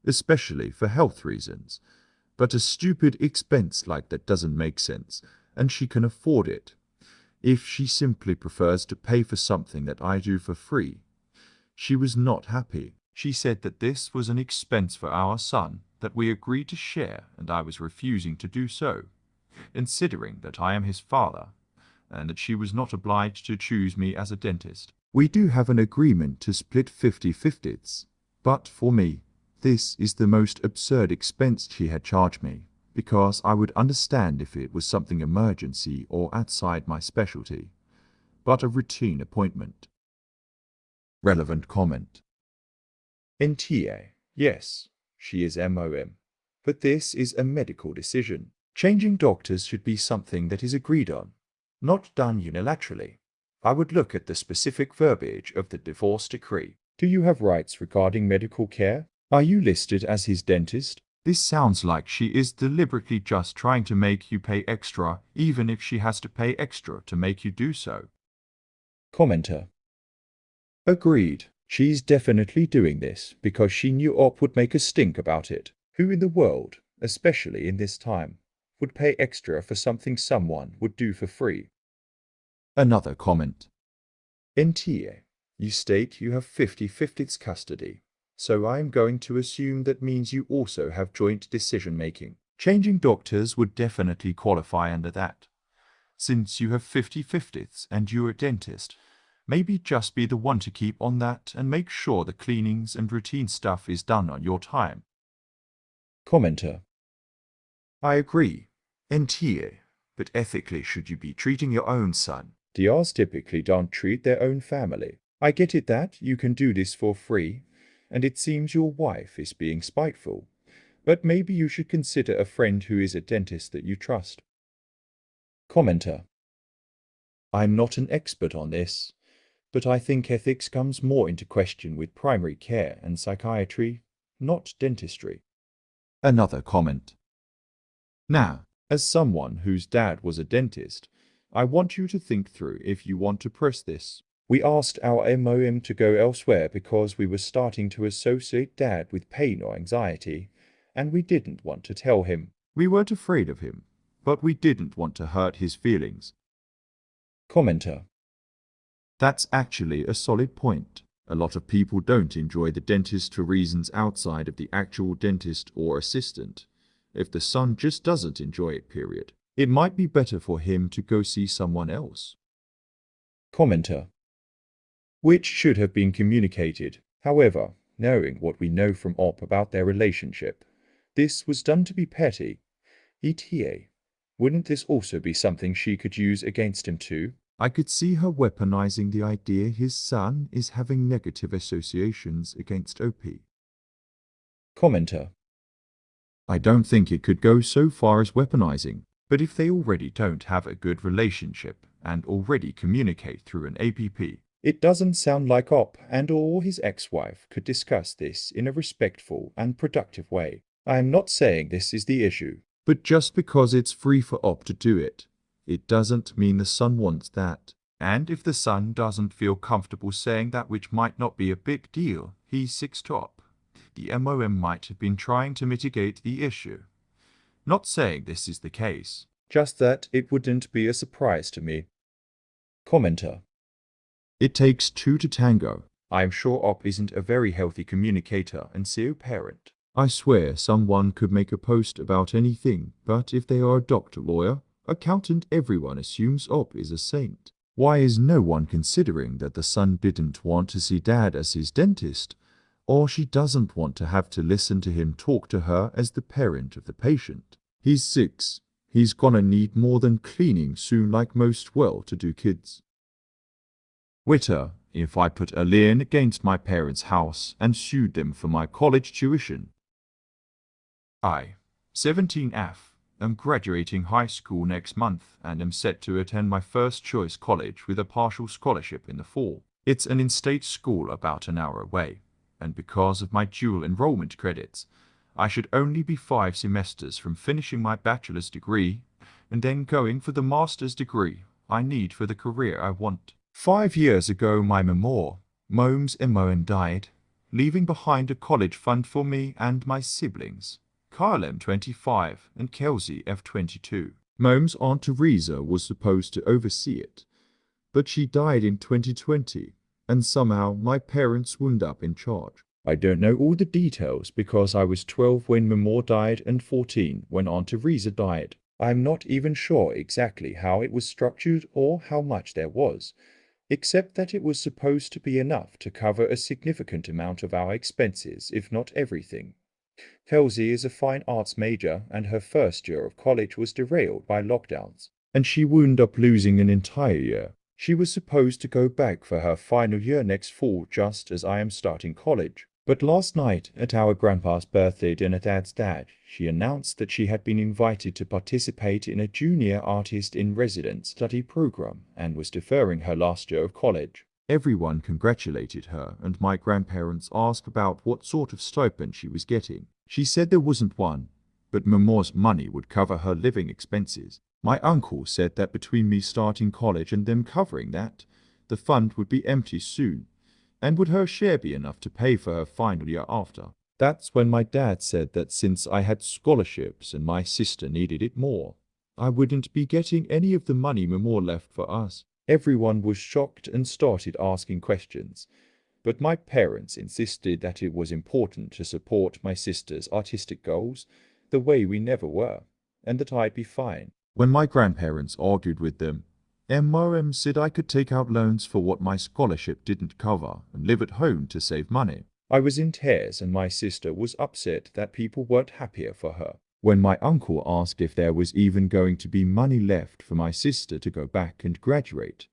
especially for health reasons, but a stupid expense like that doesn't make sense, and she can afford it. If she simply prefers to pay for something that I do for free. She was not happy. She said that this was an expense for our son that we agreed to share, and I was refusing to do so, considering that I am his father, and that she was not obliged to choose me as a dentist. We do have an agreement to split 50/50, but for me, this is the most absurd expense she had charged me, because I would understand if it was something emergency or outside my specialty, but a routine appointment. Relevant comment. NTA, yes, she is MOM, but this is a medical decision. Changing doctors should be something that is agreed on, not done unilaterally. I would look at the specific verbiage of the divorce decree. Do you have rights regarding medical care? Are you listed as his dentist? This sounds like she is deliberately just trying to make you pay extra, even if she has to pay extra to make you do so. Commenter. Agreed. She's definitely doing this because she knew Op would make a stink about it. Who in the world, especially in this time, would pay extra for something someone would do for free? Another comment. NTA, you state you have 50/50 custody, so I am going to assume that means you also have joint decision-making. Changing doctors would definitely qualify under that. Since you have 50/50 and you're a dentist, maybe just be the one to keep on that and make sure the cleanings and routine stuff is done on your time. Commenter. I agree. NTA, but ethically should you be treating your own son? DRs typically don't treat their own family. I get it that you can do this for free, and it seems your wife is being spiteful, but maybe you should consider a friend who is a dentist that you trust. Commenter. I'm not an expert on this, but I think ethics comes more into question with primary care and psychiatry, not dentistry. Another comment. Now, as someone whose dad was a dentist, I want you to think through if you want to press this. We asked our MOM to go elsewhere because we were starting to associate dad with pain or anxiety, and we didn't want to tell him. We weren't afraid of him, but we didn't want to hurt his feelings. Commenter. That's actually a solid point. A lot of people don't enjoy the dentist for reasons outside of the actual dentist or assistant. If the son just doesn't enjoy it, period, it might be better for him to go see someone else. Commenter. Which should have been communicated. However, knowing what we know from Op about their relationship, this was done to be petty. ETA. Wouldn't this also be something she could use against him too? I could see her weaponizing the idea his son is having negative associations against OP. Commenter. I don't think it could go so far as weaponizing, but if they already don't have a good relationship and already communicate through an app. It doesn't sound like Op and or his ex-wife could discuss this in a respectful and productive way. I am not saying this is the issue. But just because it's free for Op to do it, it doesn't mean the son wants that. And if the son doesn't feel comfortable saying that, which might not be a big deal, he's 6 to Op. The MOM might have been trying to mitigate the issue. Not saying this is the case. Just that it wouldn't be a surprise to me. Commenter. It takes two to tango. I am sure Op isn't a very healthy communicator and CEO parent. I swear someone could make a post about anything, but if they are a doctor, lawyer, accountant, everyone assumes Op is a saint. Why is no one considering that the son didn't want to see dad as his dentist, or she doesn't want to have to listen to him talk to her as the parent of the patient? He's 6. He's gonna need more than cleaning soon, like most well-to-do kids. Witter, if I put a lien against my parents' house and sued them for my college tuition. I, 17F, am graduating high school next month and am set to attend my first choice college with a partial scholarship in the fall. It's an in-state school about an hour away, and because of my dual enrollment credits, I should only be 5 semesters from finishing my bachelor's degree and then going for the master's degree I need for the career I want. 5 years ago my mom's MON died, leaving behind a college fund for me and my siblings, Kyle M25 and Kelsey F22. Mom's Aunt Teresa was supposed to oversee it, but she died in 2020, and somehow my parents wound up in charge. I don't know all the details because I was 12 when Mamor died and 14 when Aunt Teresa died. I'm not even sure exactly how it was structured or how much there was, except that it was supposed to be enough to cover a significant amount of our expenses, if not everything. Kelsey is a fine arts major and her first year of college was derailed by lockdowns, and she wound up losing an entire year. She was supposed to go back for her final year next fall just as I am starting college. But last night, at our grandpa's birthday dinner, Dad's dad, she announced that she had been invited to participate in a junior artist in residence study program and was deferring her last year of college. Everyone congratulated her, and my grandparents asked about what sort of stipend she was getting. She said there wasn't one, but Mamor's money would cover her living expenses. My uncle said that between me starting college and them covering that, the fund would be empty soon. And would her share be enough to pay for her final year after? That's when my dad said that since I had scholarships and my sister needed it more, I wouldn't be getting any of the money Mamor left for us. Everyone was shocked and started asking questions, but my parents insisted that it was important to support my sister's artistic goals the way we never were, and that I'd be fine. When my grandparents argued with them, MOM said I could take out loans for what my scholarship didn't cover and live at home to save money. I was in tears and my sister was upset that people weren't happier for her. When my uncle asked if there was even going to be money left for my sister to go back and graduate,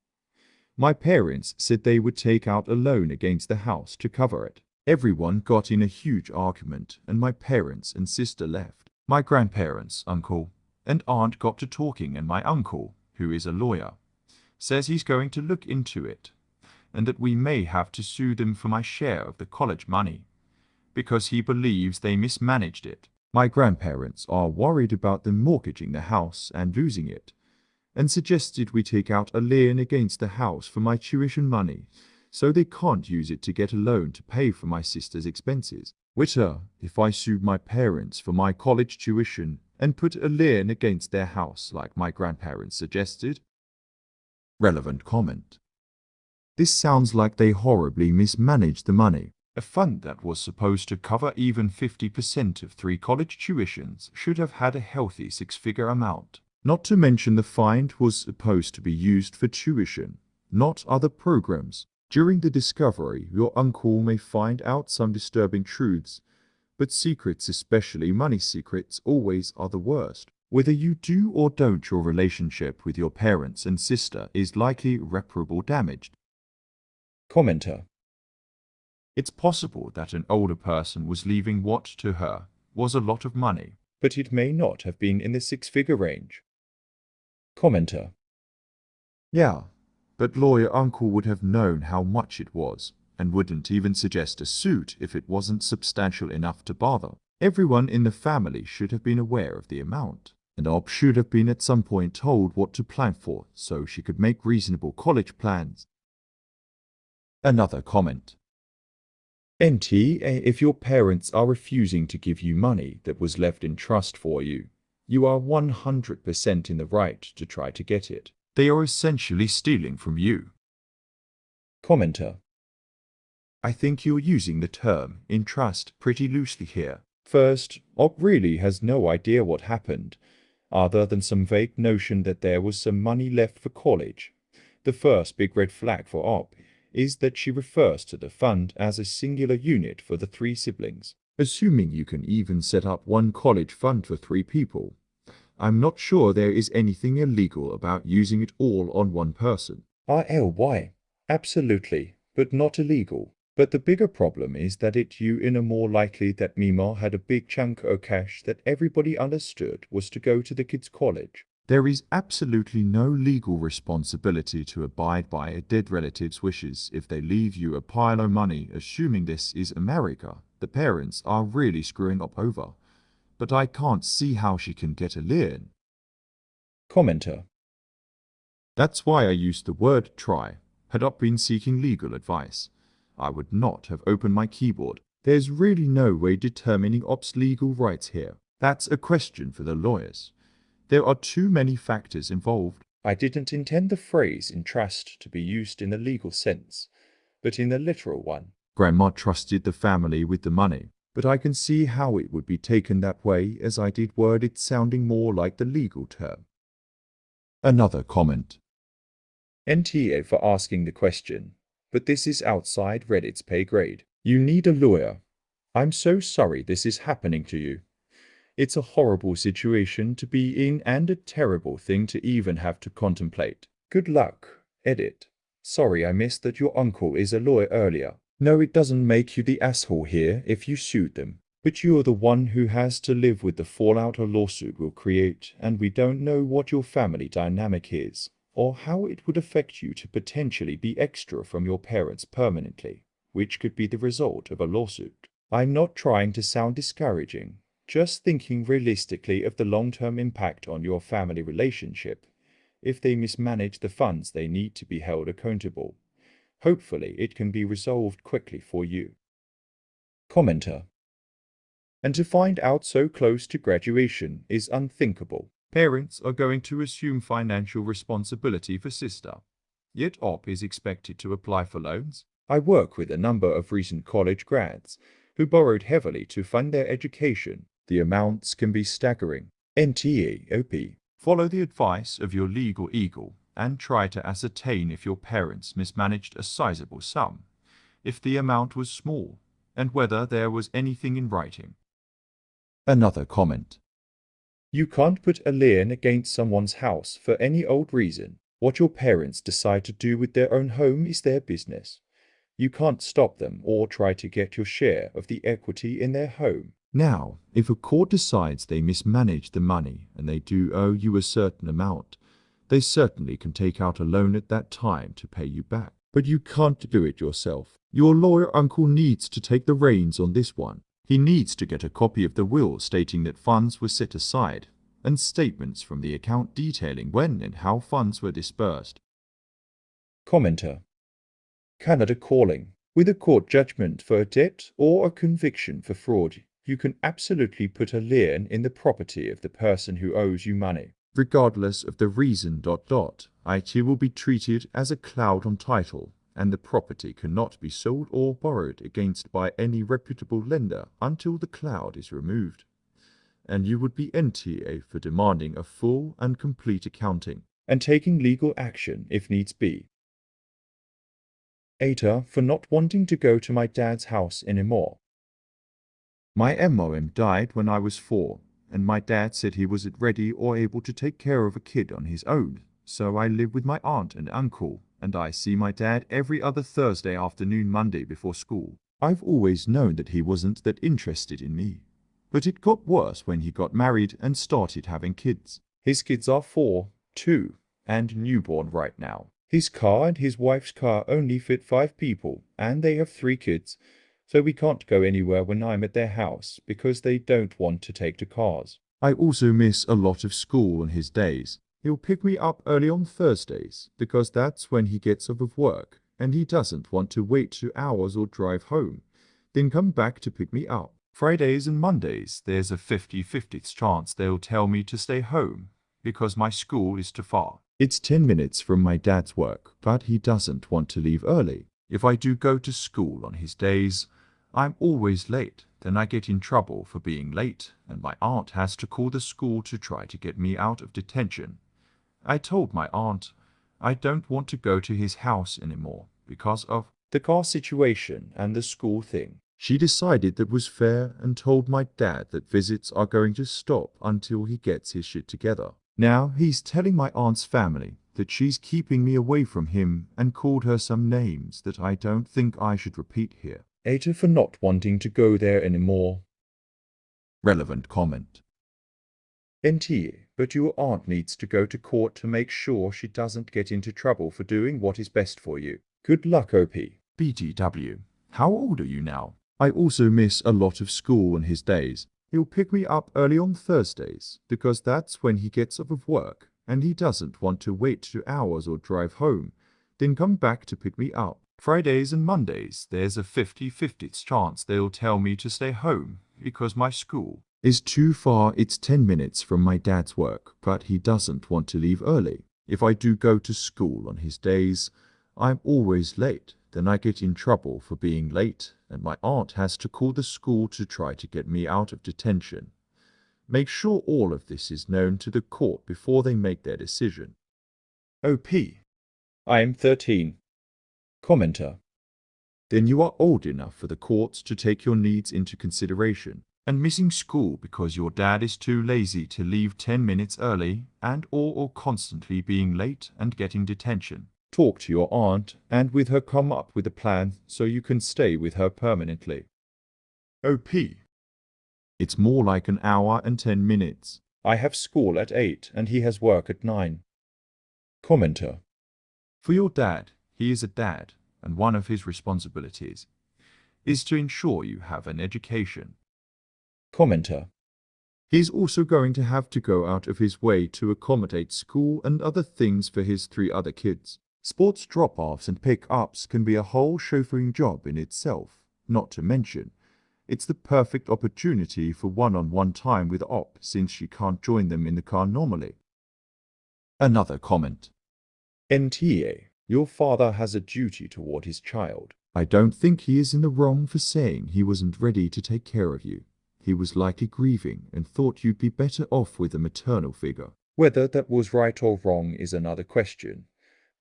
my parents said they would take out a loan against the house to cover it. Everyone got in a huge argument and my parents and sister left. My grandparents, uncle, and aunt got to talking and my uncle, who is a lawyer, says he's going to look into it, and that we may have to sue them for my share of the college money, because he believes they mismanaged it. My grandparents are worried about them mortgaging the house and losing it, and suggested we take out a lien against the house for my tuition money, so they can't use it to get a loan to pay for my sister's expenses. Witter, if I sued my parents for my college tuition and put a lien against their house like my grandparents suggested? Relevant comment. This sounds like they horribly mismanaged the money. A fund that was supposed to cover even 50% of 3 college tuitions should have had a healthy 6-figure amount. Not to mention the fund was supposed to be used for tuition, not other programs. During the discovery, your uncle may find out some disturbing truths, but secrets, especially money secrets, always are the worst. Whether you do or don't, your relationship with your parents and sister is likely irreparable damage. Commenter. It's possible that an older person was leaving what to her was a lot of money. but it may not have been in the six-figure range. Commenter. Yeah, but lawyer uncle would have known how much it was, and wouldn't even suggest a suit if it wasn't substantial enough to bother. Everyone in the family should have been aware of the amount, and Ob should have been at some point told what to plan for so she could make reasonable college plans. Another comment. NT, if your parents are refusing to give you money that was left in trust for you, you are 100% in the right to try to get it. They are essentially stealing from you. Commenter. I think you're using the term in trust pretty loosely here. First, Ob really has no idea what happened, other than some vague notion that there was some money left for college. The first big red flag for Ob is that she refers to the fund as a singular unit for the three siblings. Assuming you can even set up one college fund for 3 people, I'm not sure there is anything illegal about using it all on one person. RLY. Absolutely, but not illegal. But the bigger problem is that you in a more likely that Mima had a big chunk of cash that everybody understood was to go to the kids' college. There is absolutely no legal responsibility to abide by a dead relative's wishes if they leave you a pile of money. Assuming this is America, the parents are really screwing up over. But I can't see how she can get a lien. Commenter. That's why I used the word try. Had I been seeking legal advice, I would not have opened my keyboard. There's really no way determining Ob's legal rights here. That's a question for the lawyers. There are too many factors involved. I didn't intend the phrase in trust to be used in the legal sense, but in the literal one. Grandma trusted the family with the money, but I can see how it would be taken that way as I did word it sounding more like the legal term. Another comment. NTA for asking the question, but this is outside Reddit's pay grade. You need a lawyer. I'm so sorry this is happening to you. It's a horrible situation to be in and a terrible thing to even have to contemplate. Good luck. Edit. Sorry I missed that your uncle is a lawyer earlier. No, it doesn't make you the asshole here if you sued them. But you're the one who has to live with the fallout a lawsuit will create, and we don't know what your family dynamic is, or how it would affect you to potentially be extra from your parents permanently, which could be the result of a lawsuit. I'm not trying to sound discouraging, just thinking realistically of the long-term impact on your family relationship. If they mismanage the funds, they need to be held accountable. Hopefully, it can be resolved quickly for you. Commenter. And to find out so close to graduation is unthinkable. Parents are going to assume financial responsibility for sister. Yet Op is expected to apply for loans. I work with a number of recent college grads who borrowed heavily to fund their education. The amounts can be staggering. NTAOP. Follow the advice of your legal eagle and try to ascertain if your parents mismanaged a sizable sum, if the amount was small, and whether there was anything in writing. Another comment. You can't put a lien against someone's house for any old reason. What your parents decide to do with their own home is their business. You can't stop them or try to get your share of the equity in their home. Now, if a court decides they mismanaged the money and they do owe you a certain amount, they certainly can take out a loan at that time to pay you back. But you can't do it yourself. Your lawyer uncle needs to take the reins on this one. He needs to get a copy of the will stating that funds were set aside, and statements from the account detailing when and how funds were dispersed. Commenter. Canada calling. With a court judgment for a debt or a conviction for fraud, you can absolutely put a lien in the property of the person who owes you money. Regardless of the reason, it will be treated as a cloud on title, and the property cannot be sold or borrowed against by any reputable lender until the cloud is removed. And you would be NTA for demanding a full and complete accounting. And taking legal action if needs be. ATA for not wanting to go to my dad's house anymore. My MOM died when I was 4, and my dad said he wasn't ready or able to take care of a kid on his own, so I live with my aunt and uncle, and I see my dad every other Thursday afternoon, Monday before school. I've always known that he wasn't that interested in me, But it got worse when he got married and started having kids. His kids are 4, 2, and newborn right now. His car and his wife's car only fit 5 people, and they have 3 kids, so we can't go anywhere when I'm at their house because they don't want to take the cars. I also miss a lot of school on his days. He'll pick me up early on Thursdays because that's when he gets off of work and he doesn't want to wait 2 hours or drive home, then come back to pick me up. Fridays and Mondays, there's a 50-50 chance they'll tell me to stay home because my school is too far. It's 10 minutes from my dad's work, but he doesn't want to leave early. If I do go to school on his days, I'm always late. Then I get in trouble for being late, and my aunt has to call the school to try to get me out of detention. I told my aunt I don't want to go to his house anymore because of the car situation and the school thing. She decided that was fair and told my dad that visits are going to stop until he gets his shit together. Now he's telling my aunt's family that she's keeping me away from him and called her some names that I don't think I should repeat here. Ada for not wanting to go there anymore. Relevant comment. NTA, but your aunt needs to go to court to make sure she doesn't get into trouble for doing what is best for you. Good luck, OP. BTW. How old are you now? I also miss a lot of school on his days. He'll pick me up early on Thursdays because that's when he gets off of work and he doesn't want to wait 2 hours or drive home, then come back to pick me up. Fridays and Mondays, there's a 50-50 chance they'll tell me to stay home because my school is too far. It's 10 minutes from my dad's work, but he doesn't want to leave early. If I do go to school on his days, I'm always late. Then I get in trouble for being late, and my aunt has to call the school to try to get me out of detention. Make sure all of this is known to the court before they make their decision. OP. I am 13. Commenter. Then you are old enough for the courts to take your needs into consideration, and missing school because your dad is too lazy to leave 10 minutes early and or constantly being late and getting detention. Talk to your aunt and with her come up with a plan so you can stay with her permanently. OP. It's more like an hour and 10 minutes. I have school at 8 and he has work at 9. Commenter. For your dad, he is a dad, and one of his responsibilities is to ensure you have an education. Commenter. He's also going to have to go out of his way to accommodate school and other things for his 3 other kids. Sports drop-offs and pick-ups can be a whole chauffeuring job in itself, not to mention, it's the perfect opportunity for one-on-one time with Op since she can't join them in the car normally. Another comment. NTA, your father has a duty toward his child. I don't think he is in the wrong for saying he wasn't ready to take care of you. He was likely grieving and thought you'd be better off with a maternal figure. Whether that was right or wrong is another question.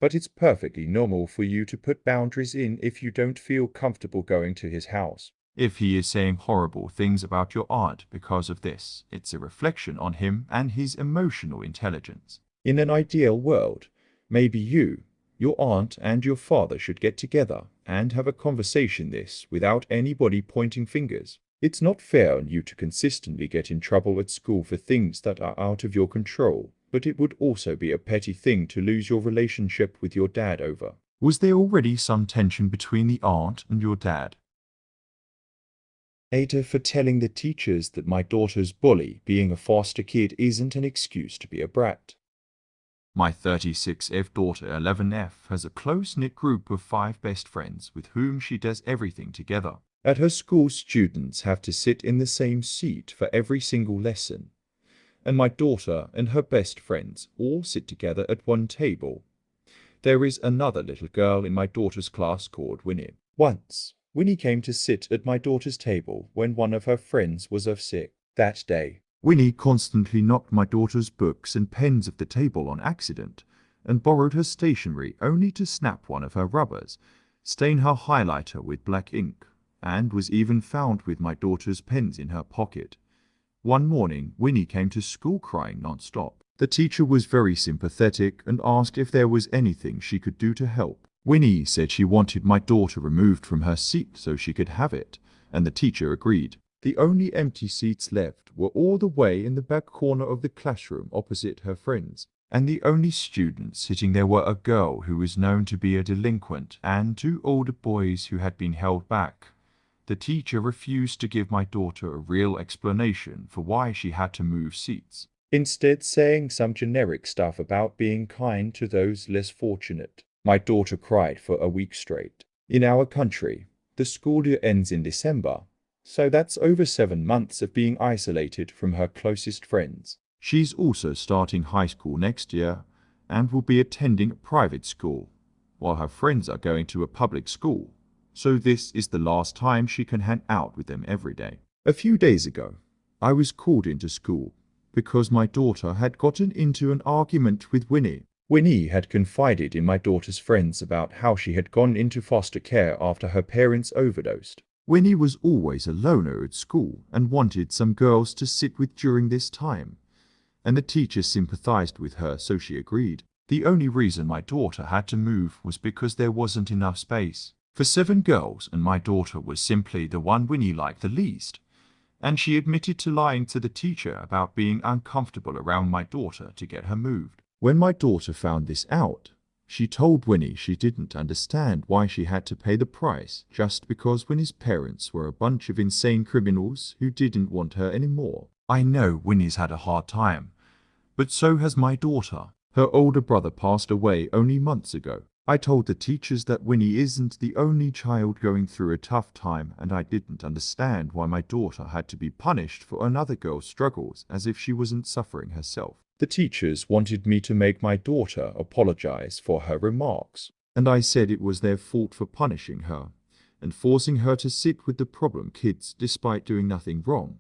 But it's perfectly normal for you to put boundaries in if you don't feel comfortable going to his house. If he is saying horrible things about your aunt because of this, it's a reflection on him and his emotional intelligence. In an ideal world, maybe you, your aunt and your father should get together and have a conversation this without anybody pointing fingers. It's not fair on you to consistently get in trouble at school for things that are out of your control, but it would also be a petty thing to lose your relationship with your dad over. Was there already some tension between the aunt and your dad? Ada for telling the teachers that my daughter's bully being a foster kid isn't an excuse to be a brat. My 36F daughter 11F has a close-knit group of 5 best friends with whom she does everything together. At her school, students have to sit in the same seat for every single lesson, and my daughter and her best friends all sit together at one table. There is another little girl in my daughter's class called Winnie. Once, Winnie came to sit at my daughter's table when one of her friends was off sick. That day, Winnie constantly knocked my daughter's books and pens off the table on accident, and borrowed her stationery only to snap one of her rubbers, stain her highlighter with black ink, and was even found with my daughter's pens in her pocket. One morning, Winnie came to school crying non-stop. The teacher was very sympathetic and asked if there was anything she could do to help. Winnie said she wanted my daughter removed from her seat so she could have it, and the teacher agreed. The only empty seats left were all the way in the back corner of the classroom opposite her friends, and the only students sitting there were a girl who was known to be a delinquent and two older boys who had been held back. The teacher refused to give my daughter a real explanation for why she had to move seats, instead saying some generic stuff about being kind to those less fortunate. My daughter cried for a week straight. In our country, the school year ends in December, so that's over 7 months of being isolated from her closest friends. She's also starting high school next year and will be attending a private school, while her friends are going to a public school. So this is the last time she can hang out with them every day. A few days ago, I was called into school because my daughter had gotten into an argument with Winnie. Winnie had confided in my daughter's friends about how she had gone into foster care after her parents overdosed. Winnie was always a loner at school and wanted some girls to sit with during this time, and the teacher sympathized with her, so she agreed. The only reason my daughter had to move was because there wasn't enough space for 7 girls, and my daughter was simply the one Winnie liked the least. And she admitted to lying to the teacher about being uncomfortable around my daughter to get her moved. When my daughter found this out, she told Winnie she didn't understand why she had to pay the price just because Winnie's parents were a bunch of insane criminals who didn't want her anymore. I know Winnie's had a hard time, but so has my daughter. Her older brother passed away only months ago. I told the teachers that Winnie isn't the only child going through a tough time, and I didn't understand why my daughter had to be punished for another girl's struggles as if she wasn't suffering herself. The teachers wanted me to make my daughter apologize for her remarks, and I said it was their fault for punishing her and forcing her to sit with the problem kids despite doing nothing wrong,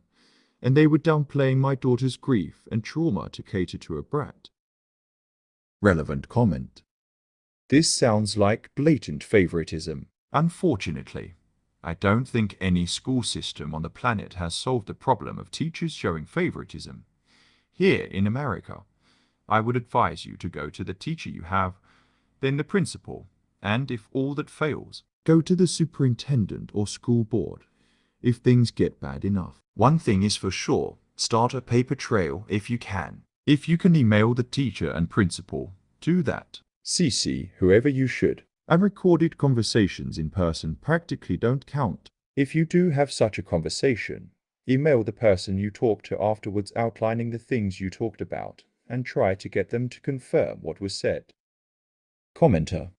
and they were downplaying my daughter's grief and trauma to cater to a brat. Relevant comment. This sounds like blatant favoritism. Unfortunately, I don't think any school system on the planet has solved the problem of teachers showing favoritism. Here in America, I would advise you to go to the teacher you have, then the principal, and if all that fails, go to the superintendent or school board if things get bad enough. One thing is for sure, start a paper trail if you can. If you can email the teacher and principal, do that. CC whoever you should. Unrecorded conversations in person practically don't count. If you do have such a conversation, email the person you talked to afterwards outlining the things you talked about and try to get them to confirm what was said. Commenter.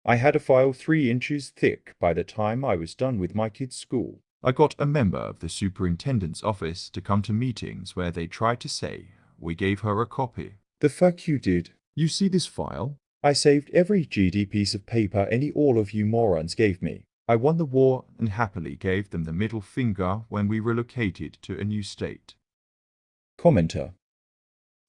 I had a file 3 inches thick by the time I was done with my kid's school. I got a member of the superintendent's office to come to meetings where they tried to say we gave her a copy. The fuck you did. You see this file? I saved every GD piece of paper all of you morons gave me. I won the war and happily gave them the middle finger when we relocated to a new state. Commenter.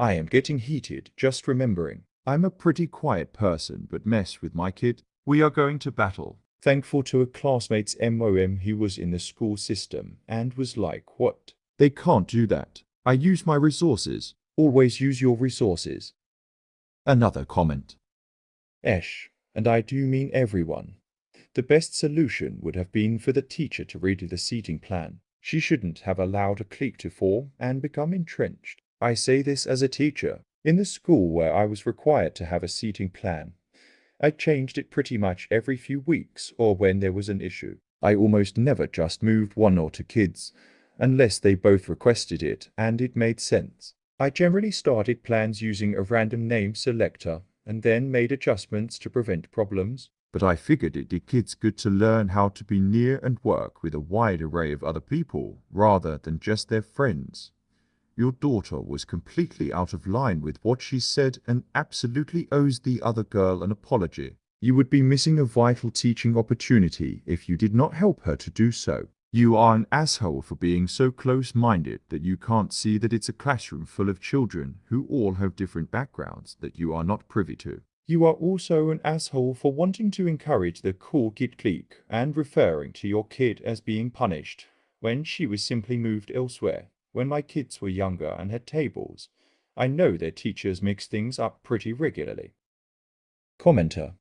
I am getting heated just remembering. I'm a pretty quiet person, but mess with my kid. We are going to battle. Thankful to a classmate's MOM who was in the school system and was like, what? They can't do that. I use my resources. Always use your resources. Another comment. Esh, and I do mean everyone. The best solution would have been for the teacher to redo the seating plan. She shouldn't have allowed a clique to form and become entrenched. I say this as a teacher. In the school where I was required to have a seating plan, I changed it pretty much every few weeks or when there was an issue. I almost never just moved 1 or 2 kids, unless they both requested it and it made sense. I generally started plans using a random name selector and then made adjustments to prevent problems. But I figured it did kids good to learn how to be near and work with a wide array of other people rather than just their friends. Your daughter was completely out of line with what she said and absolutely owes the other girl an apology. You would be missing a vital teaching opportunity if you did not help her to do so. You are an asshole for being so close-minded that you can't see that it's a classroom full of children who all have different backgrounds that you are not privy to. You are also an asshole for wanting to encourage the cool kid clique and referring to your kid as being punished when she was simply moved elsewhere. When my kids were younger and had tables, I know their teachers mix things up pretty regularly. Commenter.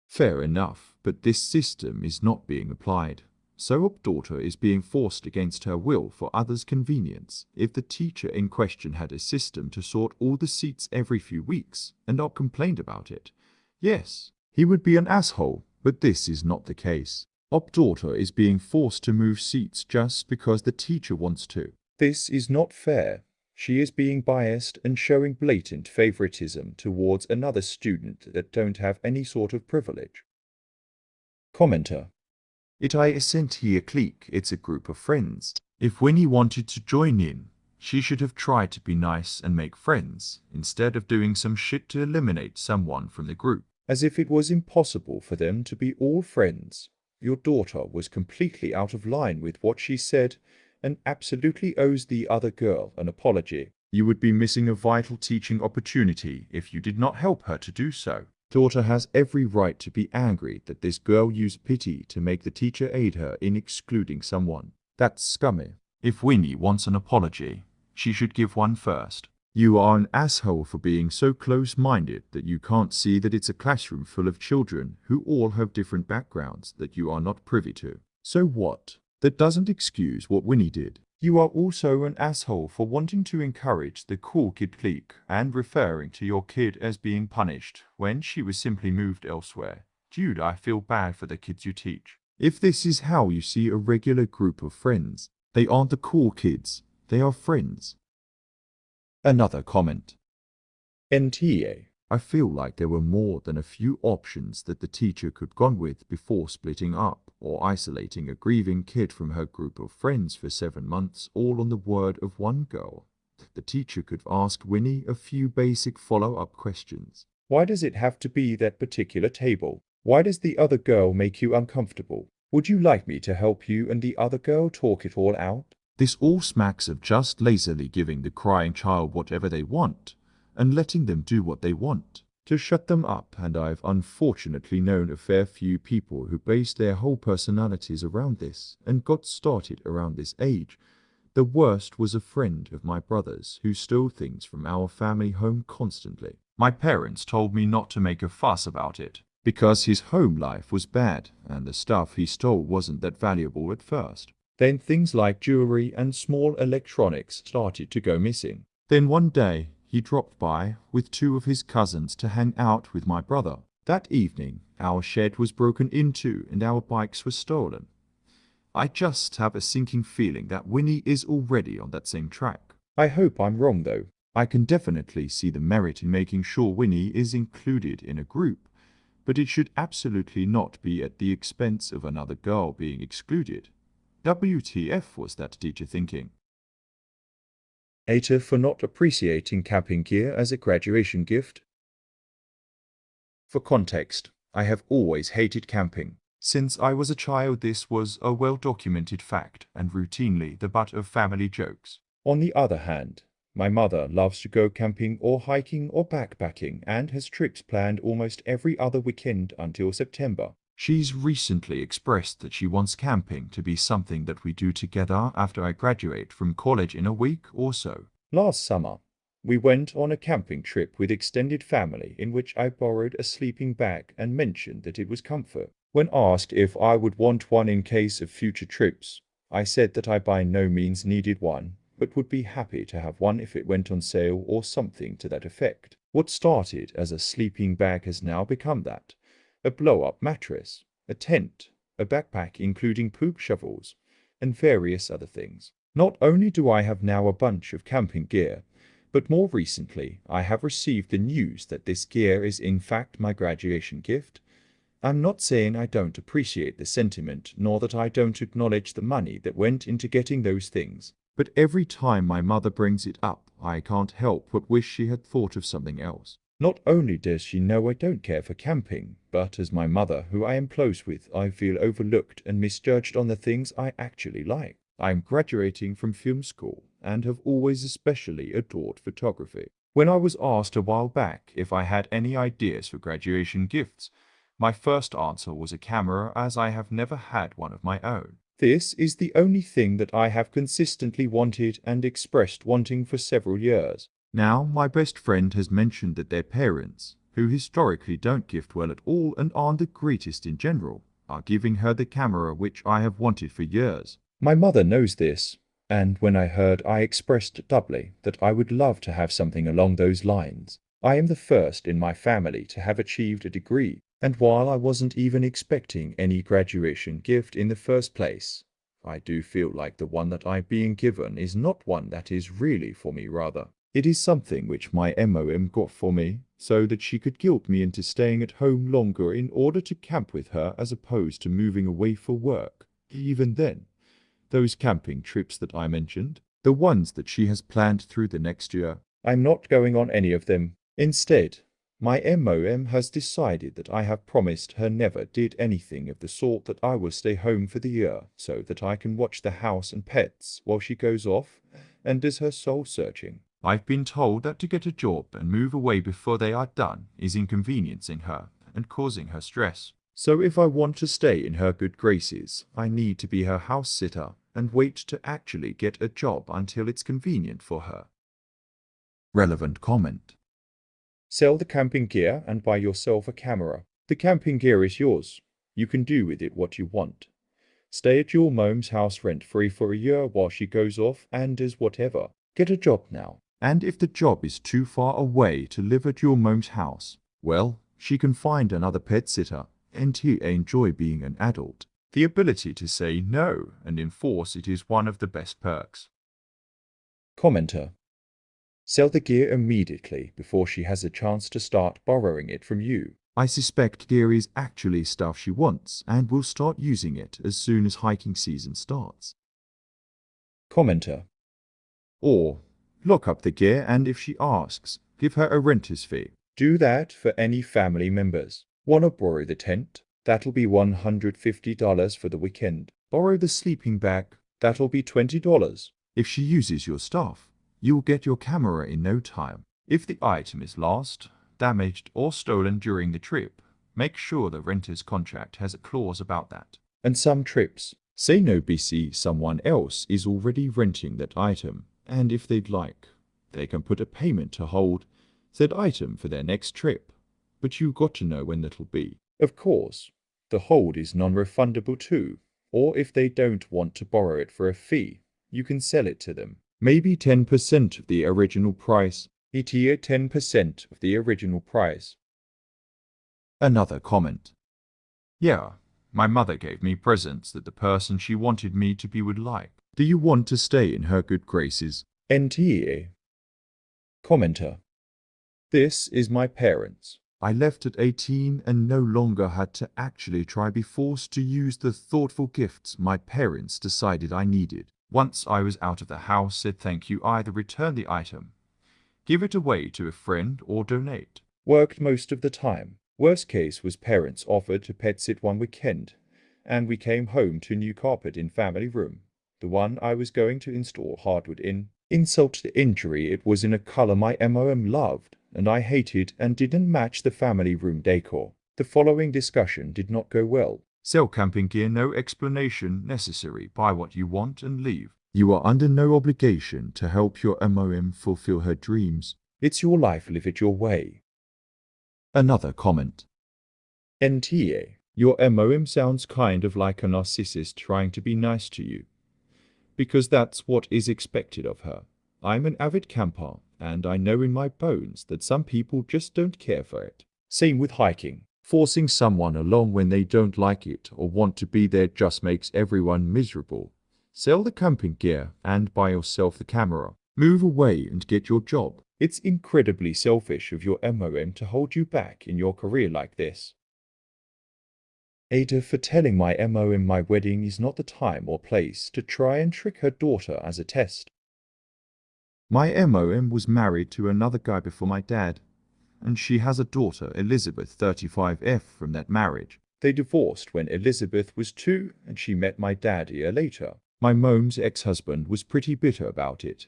Fair enough, but this system is not being applied. So our daughter is being forced against her will for others' convenience. If the teacher in question had a system to sort all the seats every few weeks and not complained about it, yes, he would be an asshole, but this is not the case. Our daughter is being forced to move seats just because the teacher wants to. This is not fair. She is being biased and showing blatant favoritism towards another student that don't have any sort of privilege. Commenter. It isn't here clique, it's a group of friends. If Winnie wanted to join in, she should have tried to be nice and make friends, instead of doing some shit to eliminate someone from the group. As if it was impossible for them to be all friends. Your daughter was completely out of line with what she said and absolutely owes the other girl an apology. You would be missing a vital teaching opportunity if you did not help her to do so. Daughter has every right to be angry that this girl used pity to make the teacher aid her in excluding someone. That's scummy. If Winnie wants an apology, she should give one first. You are an asshole for being so close-minded that you can't see that it's a classroom full of children who all have different backgrounds that you are not privy to. So what? That doesn't excuse what Winnie did. You are also an asshole for wanting to encourage the cool kid clique and referring to your kid as being punished when she was simply moved elsewhere. Dude, I feel bad for the kids you teach. If this is how you see a regular group of friends, they aren't the cool kids, they are friends. Another comment. NTA. I feel like there were more than a few options that the teacher could gone with before splitting up or isolating a grieving kid from her group of friends for 7 months, all on the word of one girl. The teacher could have asked Winnie a few basic follow-up questions. Why does it have to be that particular table? Why does the other girl make you uncomfortable? Would you like me to help you and the other girl talk it all out? This all smacks of just lazily giving the crying child whatever they want and letting them do what they want. To shut them up, and I've unfortunately known a fair few people who based their whole personalities around this and got started around this age. The worst was a friend of my brother's who stole things from our family home constantly. My parents told me not to make a fuss about it, because his home life was bad and the stuff he stole wasn't that valuable at first. Then things like jewelry and small electronics started to go missing. Then one day, he dropped by with 2 of his cousins to hang out with my brother. That evening, our shed was broken into and our bikes were stolen. I just have a sinking feeling that Winnie is already on that same track. I hope I'm wrong though. I can definitely see the merit in making sure Winnie is included in a group, but it should absolutely not be at the expense of another girl being excluded. WTF was that teacher thinking? Hater for not appreciating camping gear as a graduation gift. For context, I have always hated camping. Since I was a child, this was a well-documented fact and routinely the butt of family jokes. On the other hand, my mother loves to go camping or hiking or backpacking and has trips planned almost every other weekend until September. She's recently expressed that she wants camping to be something that we do together after I graduate from college in a week or so. Last summer, we went on a camping trip with extended family in which I borrowed a sleeping bag and mentioned that it was comfort. When asked if I would want one in case of future trips, I said that I by no means needed one, but would be happy to have one if it went on sale or something to that effect. What started as a sleeping bag has now become that. A blow-up mattress, a tent, a backpack including poop shovels, and various other things. Not only do I have now a bunch of camping gear, but more recently I have received the news that this gear is in fact my graduation gift. I'm not saying I don't appreciate the sentiment, nor that I don't acknowledge the money that went into getting those things. But every time my mother brings it up, I can't help but wish she had thought of something else. Not only does she know I don't care for camping, but as my mother, who I am close with, I feel overlooked and misjudged on the things I actually like. I am graduating from film school and have always especially adored photography. When I was asked a while back if I had any ideas for graduation gifts, my first answer was a camera, as I have never had one of my own. This is the only thing that I have consistently wanted and expressed wanting for several years. Now, my best friend has mentioned that their parents, who historically don't gift well at all and aren't the greatest in general, are giving her the camera which I have wanted for years. My mother knows this, and when I heard, I expressed doubly that I would love to have something along those lines. I am the first in my family to have achieved a degree, and while I wasn't even expecting any graduation gift in the first place, I do feel like the one that I'm being given is not one that is really for me. Rather, it is something which my MOM got for me, so that she could guilt me into staying at home longer in order to camp with her as opposed to moving away for work. Even then, those camping trips that I mentioned, the ones that she has planned through the next year, I'm not going on any of them. Instead, my MOM has decided that I have promised her never did anything of the sort, that I will stay home for the year so that I can watch the house and pets while she goes off and does her soul searching. I've been told that to get a job and move away before they are done is inconveniencing her and causing her stress. So if I want to stay in her good graces, I need to be her house sitter and wait to actually get a job until it's convenient for her. Relevant comment. Sell the camping gear and buy yourself a camera. The camping gear is yours. You can do with it what you want. Stay at your mom's house rent-free for a year while she goes off and does whatever. Get a job now. And if the job is too far away to live at your mom's house, well, she can find another pet sitter and enjoy being an adult. The ability to say no and enforce it is one of the best perks. Commenter. Sell the gear immediately before she has a chance to start borrowing it from you. I suspect gear is actually stuff she wants and will start using it as soon as hiking season starts. Commenter. Or, lock up the gear and if she asks, give her a renter's fee. Do that for any family members. Wanna borrow the tent? That'll be $150 for the weekend. Borrow the sleeping bag? That'll be $20. If she uses your stuff, you'll get your camera in no time. If the item is lost, damaged, or stolen during the trip, make sure the renter's contract has a clause about that. And some trips, say no BC someone else is already renting that item, and if they'd like, they can put a payment to hold said item for their next trip. But you got to know when that'll be. Of course, the hold is non-refundable too, or if they don't want to borrow it for a fee, you can sell it to them. Maybe 10% of the original price. ETA 10% of the original price. Another comment. Yeah, my mother gave me presents that the person she wanted me to be would like. Do you want to stay in her good graces? NTA. Commenter. This is my parents. I left at 18 and no longer had to actually be forced to use the thoughtful gifts my parents decided I needed. Once I was out of the house, said thank you, either return the item, give it away to a friend, or donate. Worked most of the time. Worst case was parents offered to pet sit one weekend, and we came home to new carpet in family room, the one I was going to install hardwood in. Insult to injury, it was in a color my MOM loved, and I hated and didn't match the family room decor. The following discussion did not go well. Sell camping gear, no explanation necessary. Buy what you want and leave. You are under no obligation to help your MOM fulfill her dreams. It's your life, live it your way. Another comment. NTA. Your MOM sounds kind of like a narcissist trying to be nice to you, because that's what is expected of her. I'm an avid camper, and I know in my bones that some people just don't care for it. Same with hiking. Forcing someone along when they don't like it or want to be there just makes everyone miserable. Sell the camping gear and buy yourself the camera. Move away and get your job. It's incredibly selfish of your MOM to hold you back in your career like this. Ada for telling my MOM my wedding is not the time or place to try and trick her daughter as a test. My MOM was married to another guy before my dad, and she has a daughter, Elizabeth 35F, from that marriage. They divorced when Elizabeth was 2 and she met my dad a year later. My mom's ex-husband was pretty bitter about it,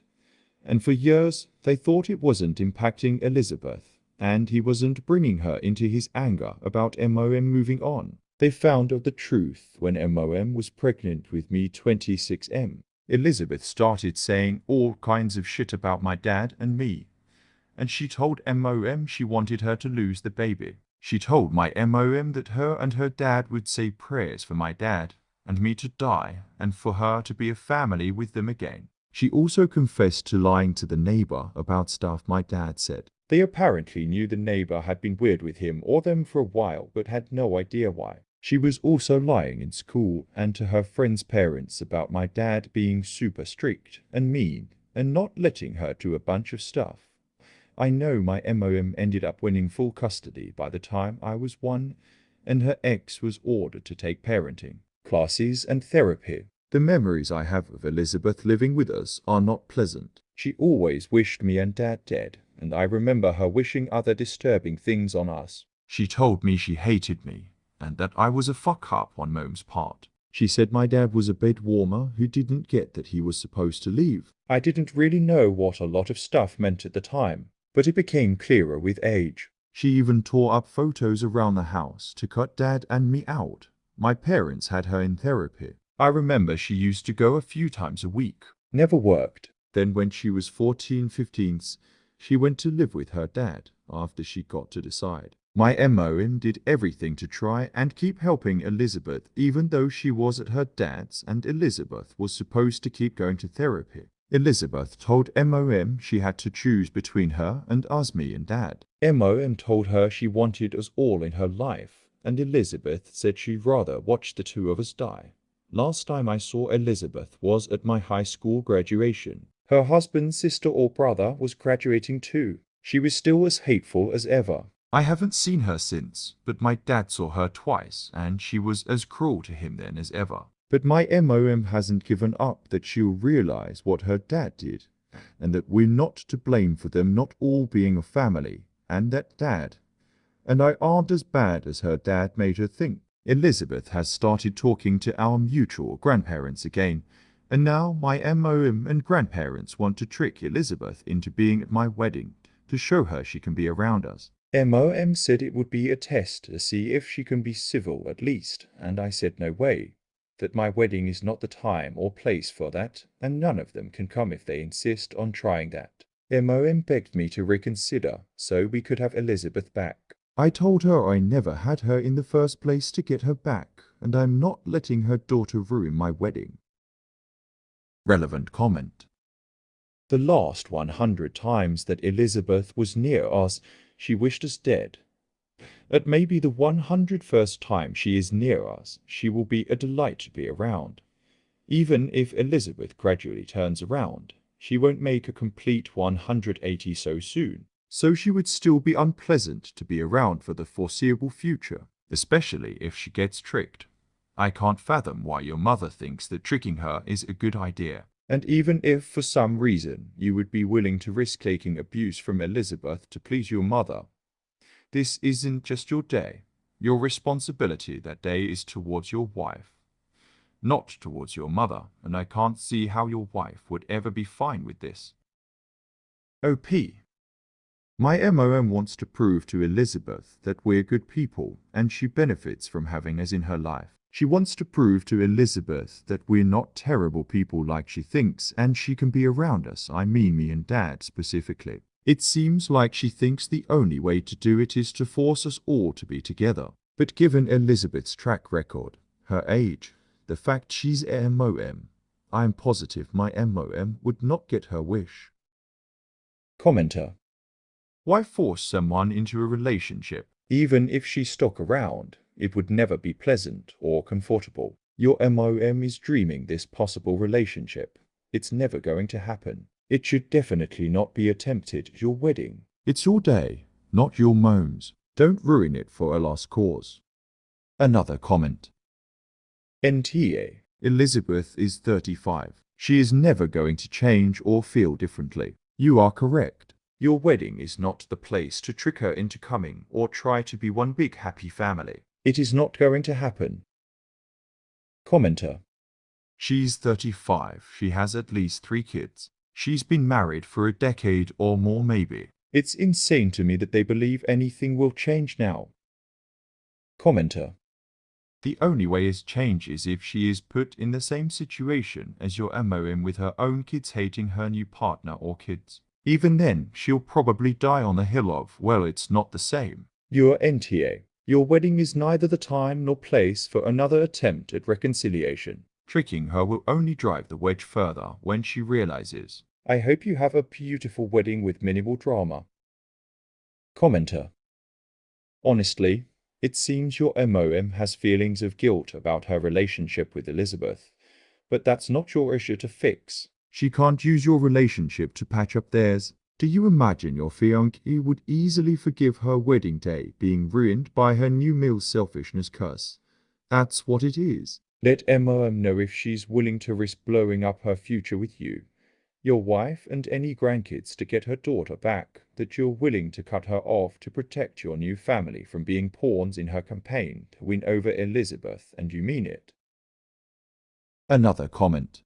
and for years they thought it wasn't impacting Elizabeth, and he wasn't bringing her into his anger about MOM moving on. They found out the truth when MOM was pregnant with me 26M. Elizabeth started saying all kinds of shit about my dad and me, and she told MOM she wanted her to lose the baby. She told my MOM that her and her dad would say prayers for my dad and me to die and for her to be a family with them again. She also confessed to lying to the neighbor about stuff my dad said. They apparently knew the neighbor had been weird with him or them for a while but had no idea why. She was also lying in school and to her friends' parents about my dad being super strict and mean and not letting her do a bunch of stuff. I know my MOM ended up winning full custody by the time I was 1, and her ex was ordered to take parenting classes and therapy. The memories I have of Elizabeth living with us are not pleasant. She always wished me and Dad dead, and I remember her wishing other disturbing things on us. She told me she hated me and that I was a fuck up on Mom's part. She said my dad was a bed warmer who didn't get that he was supposed to leave. I didn't really know what a lot of stuff meant at the time, but it became clearer with age. She even tore up photos around the house to cut Dad and me out. My parents had her in therapy. I remember she used to go a few times a week. Never worked. Then when she was 14, 15, she went to live with her dad after she got to decide. My MOM did everything to try and keep helping Elizabeth even though she was at her dad's and Elizabeth was supposed to keep going to therapy. Elizabeth told MOM she had to choose between her and us, me and Dad. MOM told her she wanted us all in her life, and Elizabeth said she'd rather watch the two of us die. Last time I saw Elizabeth was at my high school graduation. Her husband's sister or brother was graduating too. She was still as hateful as ever. I haven't seen her since, but my dad saw her twice, and she was as cruel to him then as ever. But my MOM hasn't given up that she'll realize what her dad did, and that we're not to blame for them not all being a family, and that Dad and I aren't as bad as her dad made her think. Elizabeth has started talking to our mutual grandparents again, and now my MOM and grandparents want to trick Elizabeth into being at my wedding to show her she can be around us. MOM said it would be a test to see if she can be civil at least, and I said no way, that my wedding is not the time or place for that, and none of them can come if they insist on trying that. MOM begged me to reconsider so we could have Elizabeth back. I told her I never had her in the first place to get her back, and I'm not letting her daughter ruin my wedding. Relevant comment. The last 100 times that Elizabeth was near us, she wished us dead. At maybe the 101st time she is near us, she will be a delight to be around. Even if Elizabeth gradually turns around, she won't make a complete 180 so soon. So she would still be unpleasant to be around for the foreseeable future, especially if she gets tricked. I can't fathom why your mother thinks that tricking her is a good idea. And even if for some reason you would be willing to risk taking abuse from Elizabeth to please your mother, this isn't just your day. Your responsibility that day is towards your wife, not towards your mother, and I can't see how your wife would ever be fine with this. OP. My MOM wants to prove to Elizabeth that we're good people and she benefits from having us in her life. She wants to prove to Elizabeth that we're not terrible people like she thinks and she can be around us, I mean me and Dad specifically. It seems like she thinks the only way to do it is to force us all to be together. But given Elizabeth's track record, her age, the fact she's a MOM, I'm positive my MOM would not get her wish. Commenter. Why force someone into a relationship? Even if she stuck around, it would never be pleasant or comfortable. Your MOM is dreaming this possible relationship. It's never going to happen. It should definitely not be attempted at your wedding. It's your day, not your mom's. Don't ruin it for a lost cause. Another comment. NTA. Elizabeth is 35. She is never going to change or feel differently. You are correct. Your wedding is not the place to trick her into coming or try to be one big happy family. It is not going to happen. Commenter. She's 35. She has at least 3 kids. She's been married for a decade or more maybe. It's insane to me that they believe anything will change now. Commenter. The only way is change is if she is put in the same situation as your MOM with her own kids hating her new partner or kids. Even then, she'll probably die on the hill of, well, it's not the same. Your NTA. Your wedding is neither the time nor place for another attempt at reconciliation. Tricking her will only drive the wedge further when she realizes. I hope you have a beautiful wedding with minimal drama. Commenter. Honestly, it seems your MOM has feelings of guilt about her relationship with Elizabeth, but that's not your issue to fix. She can't use your relationship to patch up theirs. Do you imagine your fiancé would easily forgive her wedding day being ruined by her new male selfishness curse? That's what it is. Let MOM know if she's willing to risk blowing up her future with you, your wife and any grandkids to get her daughter back, that you're willing to cut her off to protect your new family from being pawns in her campaign to win over Elizabeth, and you mean it. Another comment.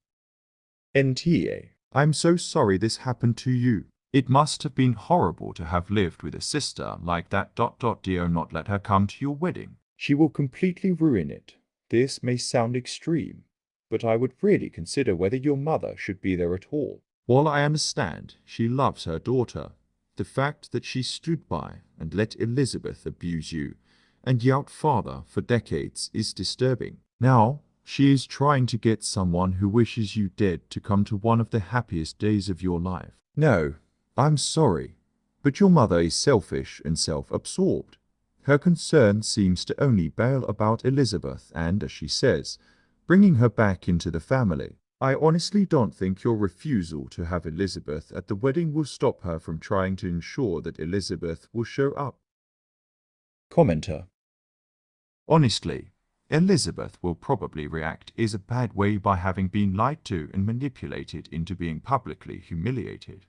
NTA. I'm so sorry this happened to you. It must have been horrible to have lived with a sister like that. Do not let her come to your wedding. She will completely ruin it. This may sound extreme, but I would really consider whether your mother should be there at all. While I understand she loves her daughter, the fact that she stood by and let Elizabeth abuse you and yelled father for decades is disturbing. Now, she is trying to get someone who wishes you dead to come to one of the happiest days of your life. No, I'm sorry, but your mother is selfish and self-absorbed. Her concern seems to only bail about Elizabeth and, as she says, bringing her back into the family. I honestly don't think your refusal to have Elizabeth at the wedding will stop her from trying to ensure that Elizabeth will show up. Commenter. Honestly, Elizabeth will probably react in a bad way by having been lied to and manipulated into being publicly humiliated,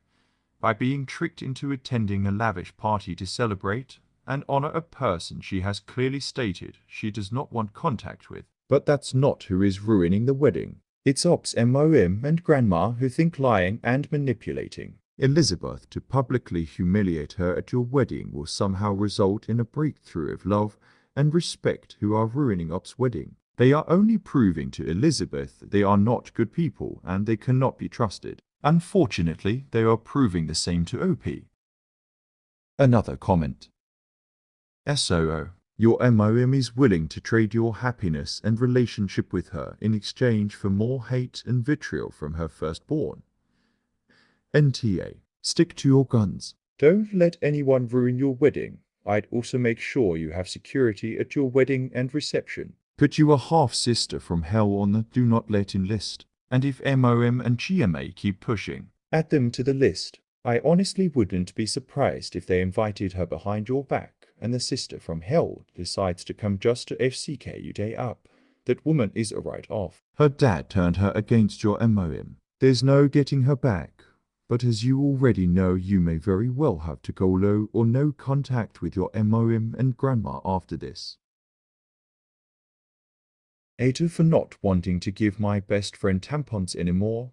by being tricked into attending a lavish party to celebrate and honor a person she has clearly stated she does not want contact with. But that's not who is ruining the wedding. It's Ops MOM and Grandma who think lying and manipulating Elizabeth to publicly humiliate her at your wedding will somehow result in a breakthrough of love and respect who are ruining Op's wedding. They are only proving to Elizabeth they are not good people and they cannot be trusted. Unfortunately, they are proving the same to OP. Another comment. SOO. Your MOM is willing to trade your happiness and relationship with her in exchange for more hate and vitriol from her firstborn. NTA. Stick to your guns. Don't let anyone ruin your wedding. I'd also make sure you have security at your wedding and reception. Put you a half-sister from hell on the do not let in list. And if MOM and GMA keep pushing, add them to the list. I honestly wouldn't be surprised if they invited her behind your back and the sister from hell decides to come just to FCK you day up. That woman is a write-off. Her dad turned her against your MOM. There's no getting her back. But as you already know, you may very well have to go low or no contact with your MOM and Grandma after this. Ada for not wanting to give my best friend tampons anymore.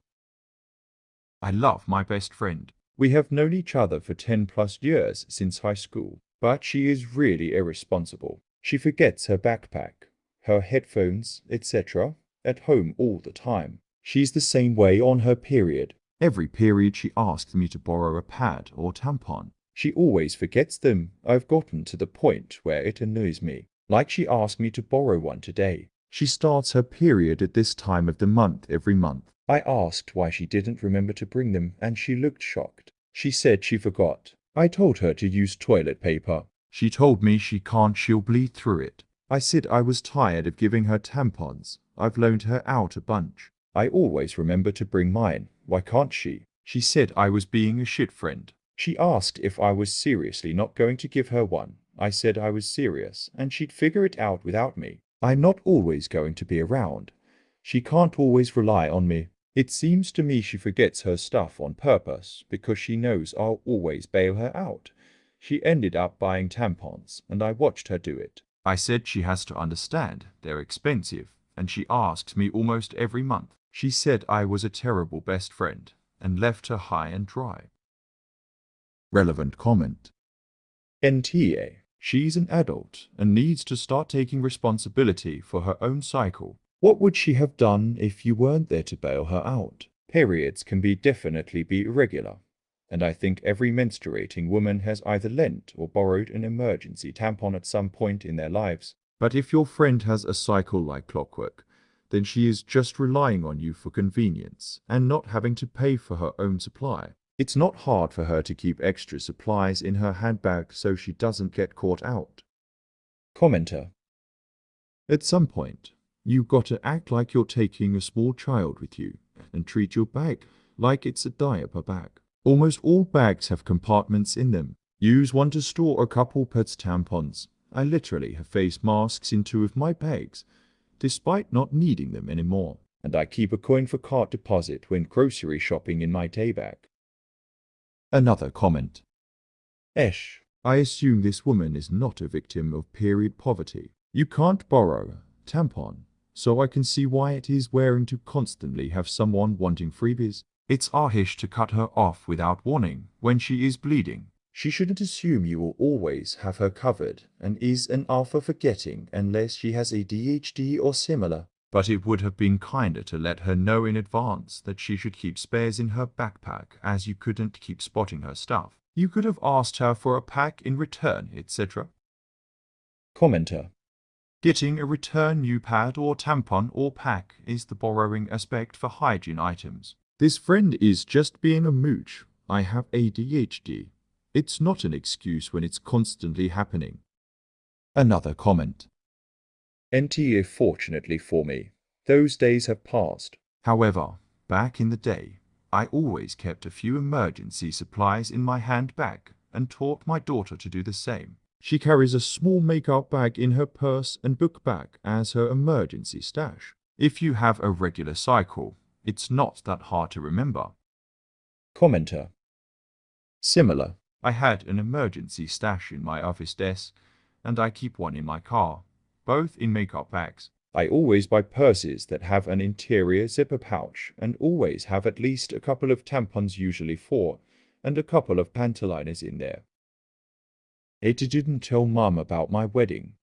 I love my best friend. We have known each other for 10+ years since high school, but she is really irresponsible. She forgets her backpack, her headphones, etc. at home all the time. She's the same way on her period. Every period she asks me to borrow a pad or tampon. She always forgets them. I've gotten to the point where it annoys me. Like she asked me to borrow one today. She starts her period at this time of the month every month. I asked why she didn't remember to bring them and she looked shocked. She said she forgot. I told her to use toilet paper. She told me she can't, she'll bleed through it. I said I was tired of giving her tampons. I've loaned her out a bunch. I always remember to bring mine. Why can't she? She said I was being a shit friend. She asked if I was seriously not going to give her one. I said I was serious and she'd figure it out without me. I'm not always going to be around. She can't always rely on me. It seems to me she forgets her stuff on purpose because she knows I'll always bail her out. She ended up buying tampons and I watched her do it. I said she has to understand they're expensive and she asks me almost every month. She said I was a terrible best friend and left her high and dry. Relevant comment. NTA. She's an adult and needs to start taking responsibility for her own cycle. What would she have done if you weren't there to bail her out? Periods can definitely be irregular. and I think every menstruating woman has either lent or borrowed an emergency tampon at some point in their lives. But if your friend has a cycle like clockwork, then she is just relying on you for convenience and not having to pay for her own supply. It's not hard for her to keep extra supplies in her handbag so she doesn't get caught out. Commenter. At some point, you've got to act like you're taking a small child with you and treat your bag like it's a diaper bag. Almost all bags have compartments in them. Use one to store a couple pets' tampons. I literally have face masks in 2 of my bags, despite not needing them anymore. And I keep a coin for cart deposit when grocery shopping in my day bag. Another comment. Esh. I assume this woman is not a victim of period poverty. You can't borrow a tampon, so I can see why it is wearing to constantly have someone wanting freebies. It's ahish to cut her off without warning when she is bleeding. She shouldn't assume you will always have her covered and is an alpha forgetting unless she has ADHD or similar. But it would have been kinder to let her know in advance that she should keep spares in her backpack, as you couldn't keep spotting her stuff. You could have asked her for a pack in return, etc. Commenter. Getting a return new pad or tampon or pack is the borrowing aspect for hygiene items. This friend is just being a mooch. I have ADHD. It's not an excuse when it's constantly happening. Another comment. NTA, fortunately for me, those days have passed. However, back in the day, I always kept a few emergency supplies in my handbag and taught my daughter to do the same. She carries a small makeup bag in her purse and book bag as her emergency stash. If you have a regular cycle, it's not that hard to remember. Commenter. Similar. I had an emergency stash in my office desk, and I keep one in my car, both in makeup bags. I always buy purses that have an interior zipper pouch and always have at least a couple of tampons, usually 4, and a couple of pantaliners in there. It didn't tell Mum about my wedding.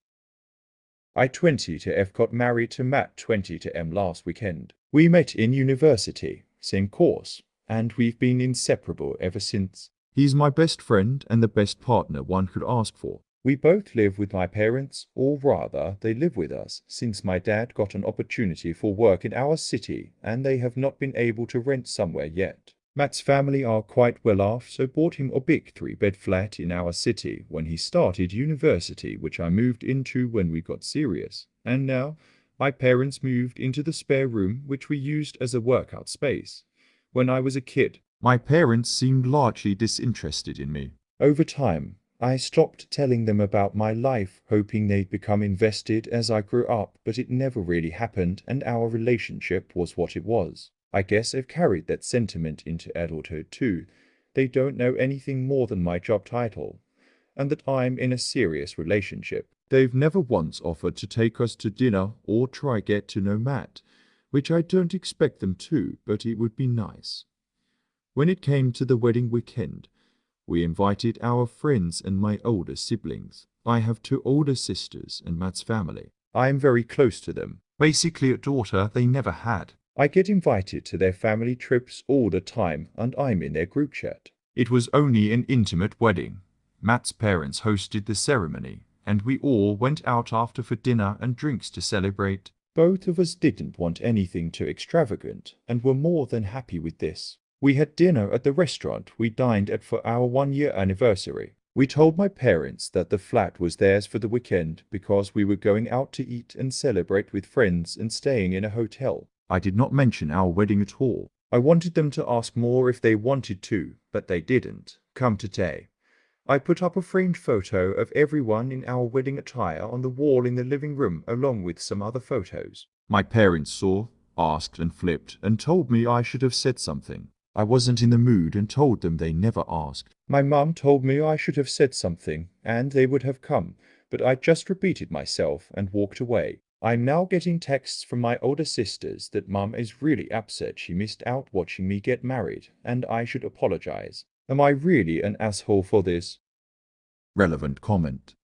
I 20 to F got married to Matt 20 to M last weekend. We met in university, same course, and we've been inseparable ever since. He's my best friend and the best partner one could ask for. We both live with my parents, or rather, they live with us, since my dad got an opportunity for work in our city, and they have not been able to rent somewhere yet. Matt's family are quite well off, so bought him a big 3-bed flat in our city when he started university, which I moved into when we got serious. And now, my parents moved into the spare room, which we used as a workout space. When I was a kid, my parents seemed largely disinterested in me. Over time, I stopped telling them about my life, hoping they'd become invested as I grew up, but it never really happened, and our relationship was what it was. I guess I've carried that sentiment into adulthood too. They don't know anything more than my job title, and that I'm in a serious relationship. They've never once offered to take us to dinner or try get to know Matt, which I don't expect them to, but it would be nice. When it came to the wedding weekend, we invited our friends and my older siblings. I have 2 older sisters and Matt's family. I am very close to them. Basically a daughter they never had. I get invited to their family trips all the time, and I'm in their group chat. It was only an intimate wedding. Matt's parents hosted the ceremony, and we all went out after for dinner and drinks to celebrate. Both of us didn't want anything too extravagant, and were more than happy with this. We had dinner at the restaurant we dined at for our 1-year anniversary. We told my parents that the flat was theirs for the weekend because we were going out to eat and celebrate with friends and staying in a hotel. I did not mention our wedding at all. I wanted them to ask more if they wanted to, but they didn't. Come today. I put up a framed photo of everyone in our wedding attire on the wall in the living room along with some other photos. My parents saw, asked and flipped and told me I should have said something. I wasn't in the mood and told them they never asked. My mum told me I should have said something and they would have come, but I just repeated myself and walked away. I'm now getting texts from my older sisters that Mum is really upset she missed out watching me get married and I should apologize. Am I really an asshole for this? Relevant comment.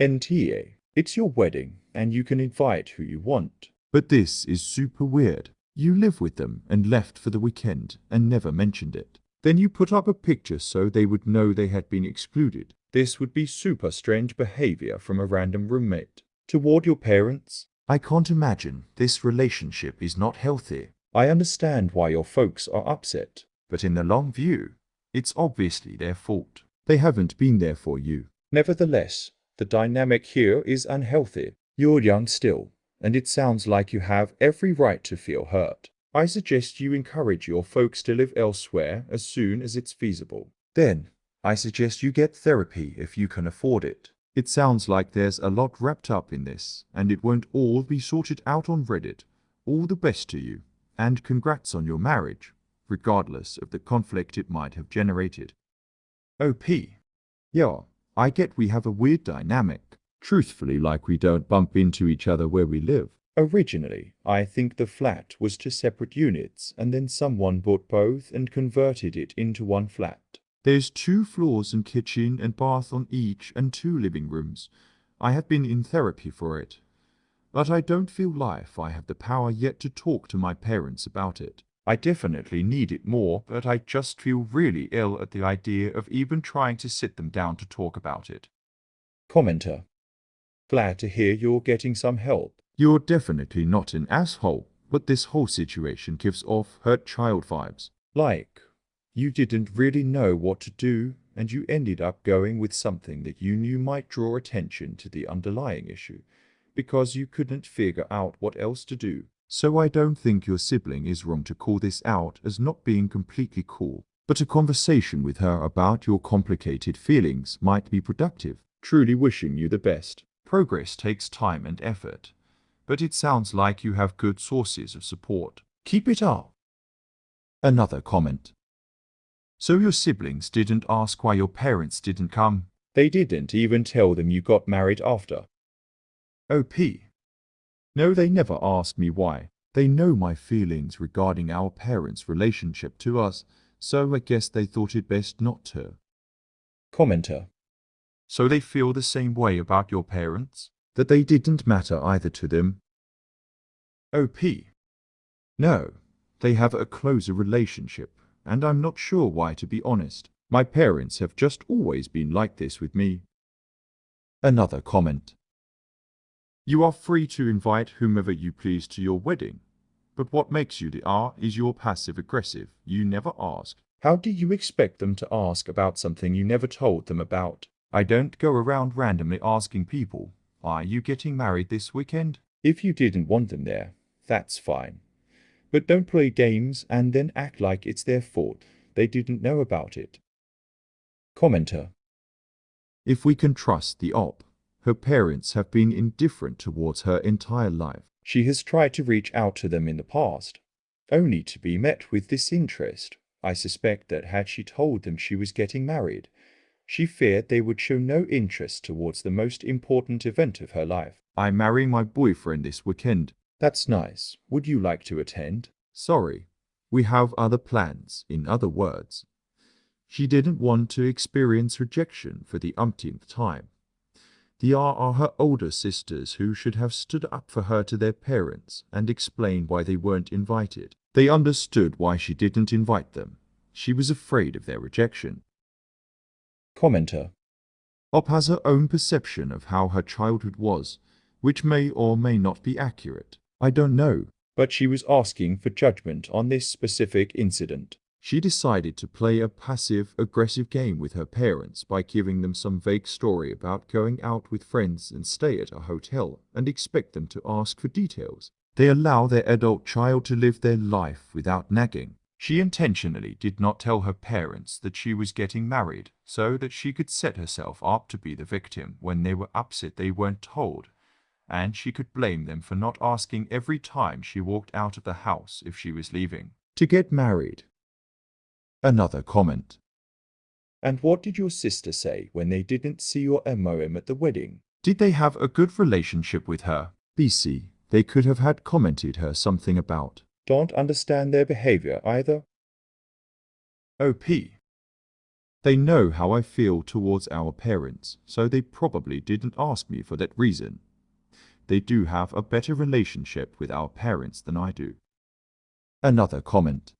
NTA. It's your wedding and you can invite who you want. But this is super weird. You live with them and left for the weekend and never mentioned it. Then you put up a picture so they would know they had been excluded. This would be super strange behavior from a random roommate. Toward your parents? I can't imagine. This relationship is not healthy. I understand why your folks are upset. But in the long view, it's obviously their fault. They haven't been there for you. Nevertheless, the dynamic here is unhealthy. You're young still, and it sounds like you have every right to feel hurt. I suggest you encourage your folks to live elsewhere as soon as it's feasible. Then, I suggest you get therapy if you can afford it. It sounds like there's a lot wrapped up in this, and it won't all be sorted out on Reddit. All the best to you, and congrats on your marriage, regardless of the conflict it might have generated. OP. Yeah, I get we have a weird dynamic. Truthfully, like we don't bump into each other where we live. Originally, I think the flat was 2 separate units, and then someone bought both and converted it into one flat. There's 2 floors and kitchen and bath on each and 2 living rooms. I have been in therapy for it. But I don't feel like I have the power yet to talk to my parents about it. I definitely need it more, but I just feel really ill at the idea of even trying to sit them down to talk about it. Commenter. Glad to hear you're getting some help. You're definitely not an asshole, but this whole situation gives off hurt child vibes. Like, you didn't really know what to do, and you ended up going with something that you knew might draw attention to the underlying issue, because you couldn't figure out what else to do. So I don't think your sibling is wrong to call this out as not being completely cool, but a conversation with her about your complicated feelings might be productive. Truly wishing you the best. Progress takes time and effort, but it sounds like you have good sources of support. Keep it up. Another comment. So your siblings didn't ask why your parents didn't come? They didn't even tell them you got married after. OP. No, they never asked me why. They know my feelings regarding our parents' relationship to us, so I guess they thought it best not to. Commenter. So they feel the same way about your parents? That they didn't matter either to them? OP. No, they have a closer relationship, and I'm not sure why, to be honest. My parents have just always been like this with me. Another comment. You are free to invite whomever you please to your wedding, but what makes you the R is you're passive-aggressive. You never ask. How do you expect them to ask about something you never told them about? I don't go around randomly asking people, are you getting married this weekend? If you didn't want them there, that's fine. But don't play games and then act like it's their fault they didn't know about it. Commenter. If we can trust the op, her parents have been indifferent towards her entire life. She has tried to reach out to them in the past, only to be met with disinterest. I suspect that had she told them she was getting married, she feared they would show no interest towards the most important event of her life. I'm marrying my boyfriend this weekend. That's nice. Would you like to attend? Sorry, we have other plans. In other words, she didn't want to experience rejection for the umpteenth time. The are her older sisters who should have stood up for her to their parents and explained why they weren't invited. They understood why she didn't invite them. She was afraid of their rejection. Commenter. Op has her own perception of how her childhood was, which may or may not be accurate. I don't know. But she was asking for judgment on this specific incident. She decided to play a passive-aggressive game with her parents by giving them some vague story about going out with friends and stay at a hotel and expect them to ask for details. They allow their adult child to live their life without nagging. She intentionally did not tell her parents that she was getting married so that she could set herself up to be the victim when they were upset they weren't told, and she could blame them for not asking every time she walked out of the house if she was leaving. To get married. Another comment. And what did your sister say when they didn't see your MOM at the wedding? Did they have a good relationship with her? BC, they could have had commented her something about. Don't understand their behavior either. OP. They know how I feel towards our parents, so they probably didn't ask me for that reason. They do have a better relationship with our parents than I do. Another comment.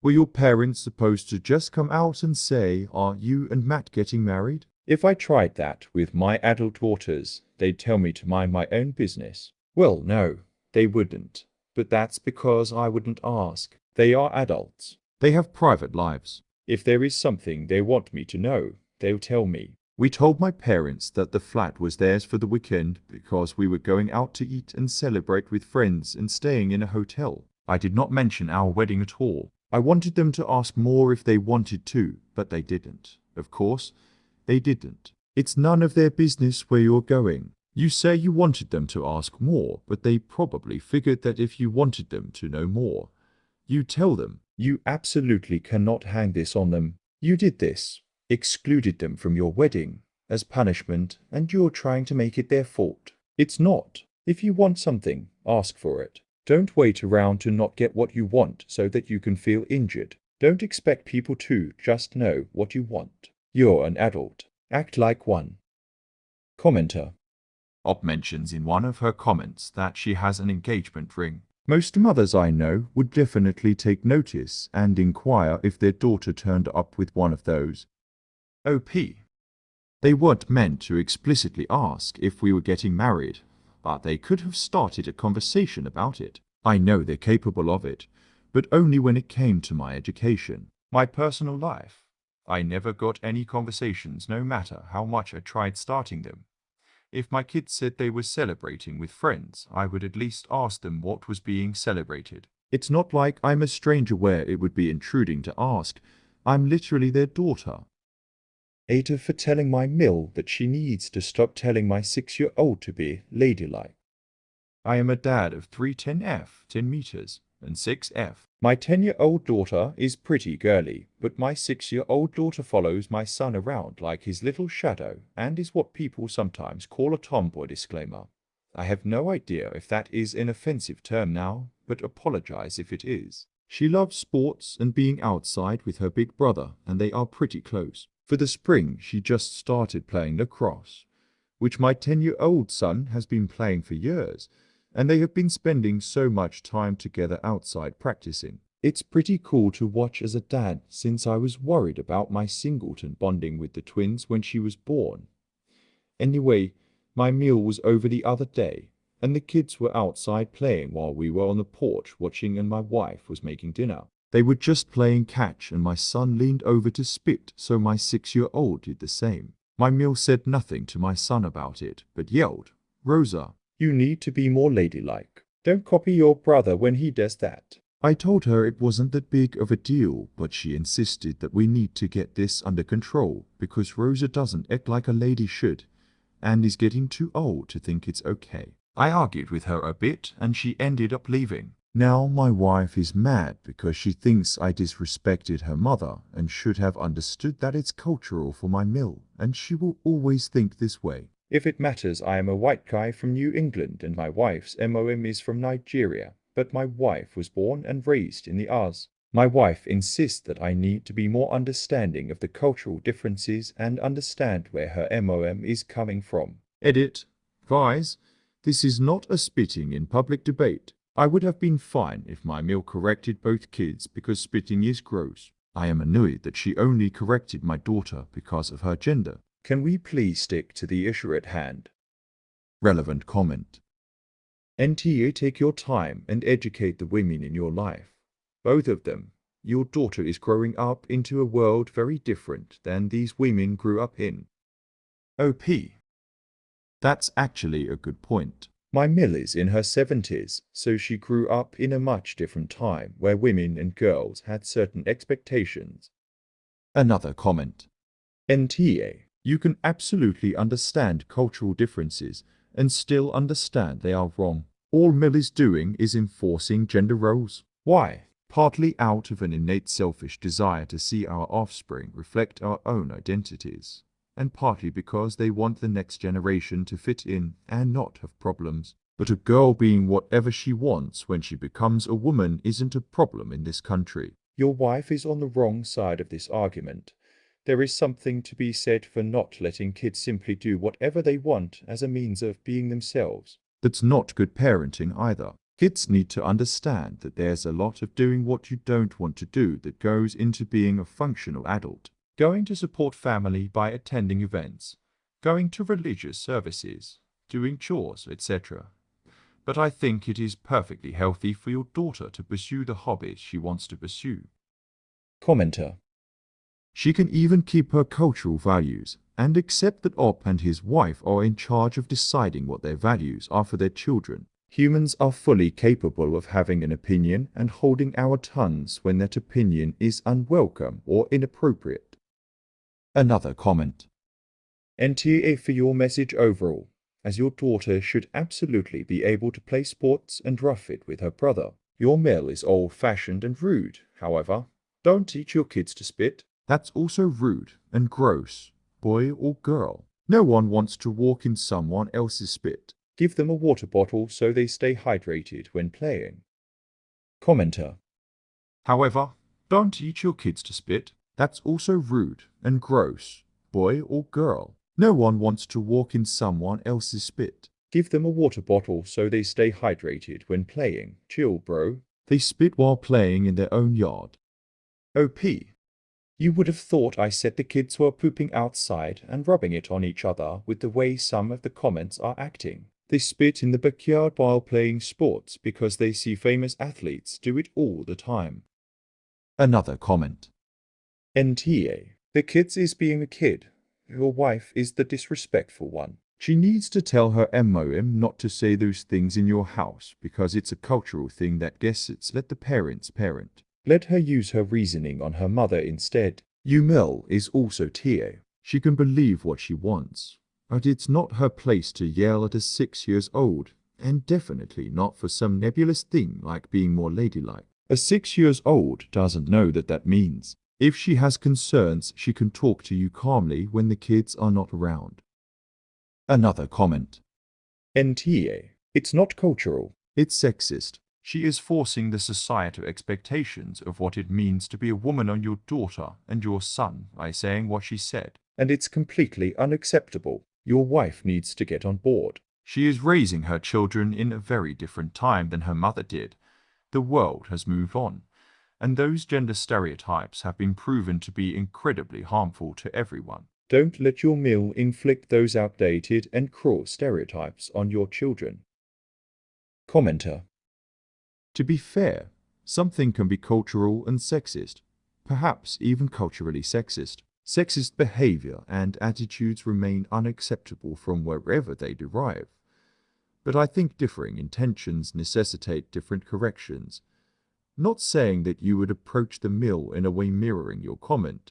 Were your parents supposed to just come out and say, "Are you and Matt getting married?" If I tried that with my adult daughters, they'd tell me to mind my own business. Well, no, they wouldn't. But that's because I wouldn't ask. They are adults. They have private lives. If there is something they want me to know, they'll tell me. We told my parents that the flat was theirs for the weekend because we were going out to eat and celebrate with friends and staying in a hotel. I did not mention our wedding at all. I wanted them to ask more if they wanted to, but they didn't. Of course, they didn't. It's none of their business where you're going. You say you wanted them to ask more, but they probably figured that if you wanted them to know more, you tell them. You absolutely cannot hang this on them. You did this, excluded them from your wedding as punishment, and you're trying to make it their fault. It's not. If you want something, ask for it. Don't wait around to not get what you want so that you can feel injured. Don't expect people to just know what you want. You're an adult. Act like one. Commenter. Op mentions in one of her comments that she has an engagement ring. Most mothers I know would definitely take notice and inquire if their daughter turned up with one of those. OP. They weren't meant to explicitly ask if we were getting married, but they could have started a conversation about it. I know they're capable of it, but only when it came to my education. My personal life. I never got any conversations no matter how much I tried starting them. If my kids said they were celebrating with friends, I would at least ask them what was being celebrated. It's not like I'm a stranger where it would be intruding to ask. I'm literally their daughter. Ada for telling my Mill that she needs to stop telling my 6-year-old to be ladylike. I am a dad of 3 10F, 10 meters, and 6F. My 10-year-old daughter is pretty girly, but my 6-year-old daughter follows my son around like his little shadow and is what people sometimes call a tomboy. Disclaimer. I have no idea if that is an offensive term now, but apologize if it is. She loves sports and being outside with her big brother, and they are pretty close. For the spring, she just started playing lacrosse, which my 10-year-old son has been playing for years, and they have been spending so much time together outside practicing. It's pretty cool to watch as a dad, since I was worried about my singleton bonding with the twins when she was born. Anyway, my meal was over the other day, and the kids were outside playing while we were on the porch watching, and my wife was making dinner. They were just playing catch, and my son leaned over to spit, so my 6-year-old did the same. My meal said nothing to my son about it, but yelled, "Rosa, you need to be more ladylike. Don't copy your brother when he does that." I told her it wasn't that big of a deal, but she insisted that we need to get this under control because Rosa doesn't act like a lady should and is getting too old to think it's okay. I argued with her a bit and she ended up leaving. Now my wife is mad because she thinks I disrespected her mother and should have understood that it's cultural for my Mill, and she will always think this way. If it matters, I am a white guy from New England and my wife's MOM is from Nigeria, but my wife was born and raised in the Oz. My wife insists that I need to be more understanding of the cultural differences and understand where her MOM is coming from. Edit. Guys, this is not a spitting in public debate. I would have been fine if my Mill corrected both kids because spitting is gross. I am annoyed that she only corrected my daughter because of her gender. Can we please stick to the issue at hand? Relevant comment. NTA, take your time and educate the women in your life. Both of them. Your daughter is growing up into a world very different than these women grew up in. OP. That's actually a good point. My Mill is in her 70s, so she grew up in a much different time where women and girls had certain expectations. Another comment. NTA. You can absolutely understand cultural differences and still understand they are wrong. All Mill is doing is enforcing gender roles. Why? Partly out of an innate selfish desire to see our offspring reflect our own identities, and partly because they want the next generation to fit in and not have problems. But a girl being whatever she wants when she becomes a woman isn't a problem in this country. Your wife is on the wrong side of this argument. There is something to be said for not letting kids simply do whatever they want as a means of being themselves. That's not good parenting either. Kids need to understand that there's a lot of doing what you don't want to do that goes into being a functional adult. Going to support family by attending events, going to religious services, doing chores, etc. But I think it is perfectly healthy for your daughter to pursue the hobbies she wants to pursue. Commenter. She can even keep her cultural values and accept that Op and his wife are in charge of deciding what their values are for their children. Humans are fully capable of having an opinion and holding our tongues when that opinion is unwelcome or inappropriate. Another comment. NTA for your message overall, as your daughter should absolutely be able to play sports and rough it with her brother. Your mail is old-fashioned and rude, however. Don't teach your kids to spit. That's also rude and gross, boy or girl. No one wants to walk in someone else's spit. Give them a water bottle so they stay hydrated when playing. Commenter. However, don't teach your kids to spit. That's also rude and gross, boy or girl. No one wants to walk in someone else's spit. Give them a water bottle so they stay hydrated when playing. Chill, bro. They spit while playing in their own yard. OP. You would have thought I said the kids were pooping outside and rubbing it on each other with the way some of the comments are acting. They spit in the backyard while playing sports because they see famous athletes do it all the time. Another comment. NTA. The kids is being a kid. Your wife is the disrespectful one. She needs to tell her MOM not to say those things in your house because it's a cultural thing that guests let the parents parent. Let her use her reasoning on her mother instead. Umel is also TA. She can believe what she wants. But it's not her place to yell at a 6-year-old, and definitely not for some nebulous thing like being more ladylike. A 6-year-old doesn't know what that means. If she has concerns, she can talk to you calmly when the kids are not around. Another comment. NTA. It's not cultural. It's sexist. She is forcing the societal expectations of what it means to be a woman on your daughter and your son by saying what she said. And it's completely unacceptable. Your wife needs to get on board. She is raising her children in a very different time than her mother did. The world has moved on, and those gender stereotypes have been proven to be incredibly harmful to everyone. Don't let your mill inflict those outdated and cruel stereotypes on your children. Commenter. To be fair, something can be cultural and sexist, perhaps even culturally sexist. Sexist behavior and attitudes remain unacceptable from wherever they derive. But I think differing intentions necessitate different corrections. Not saying that you would approach the mill in a way mirroring your comment,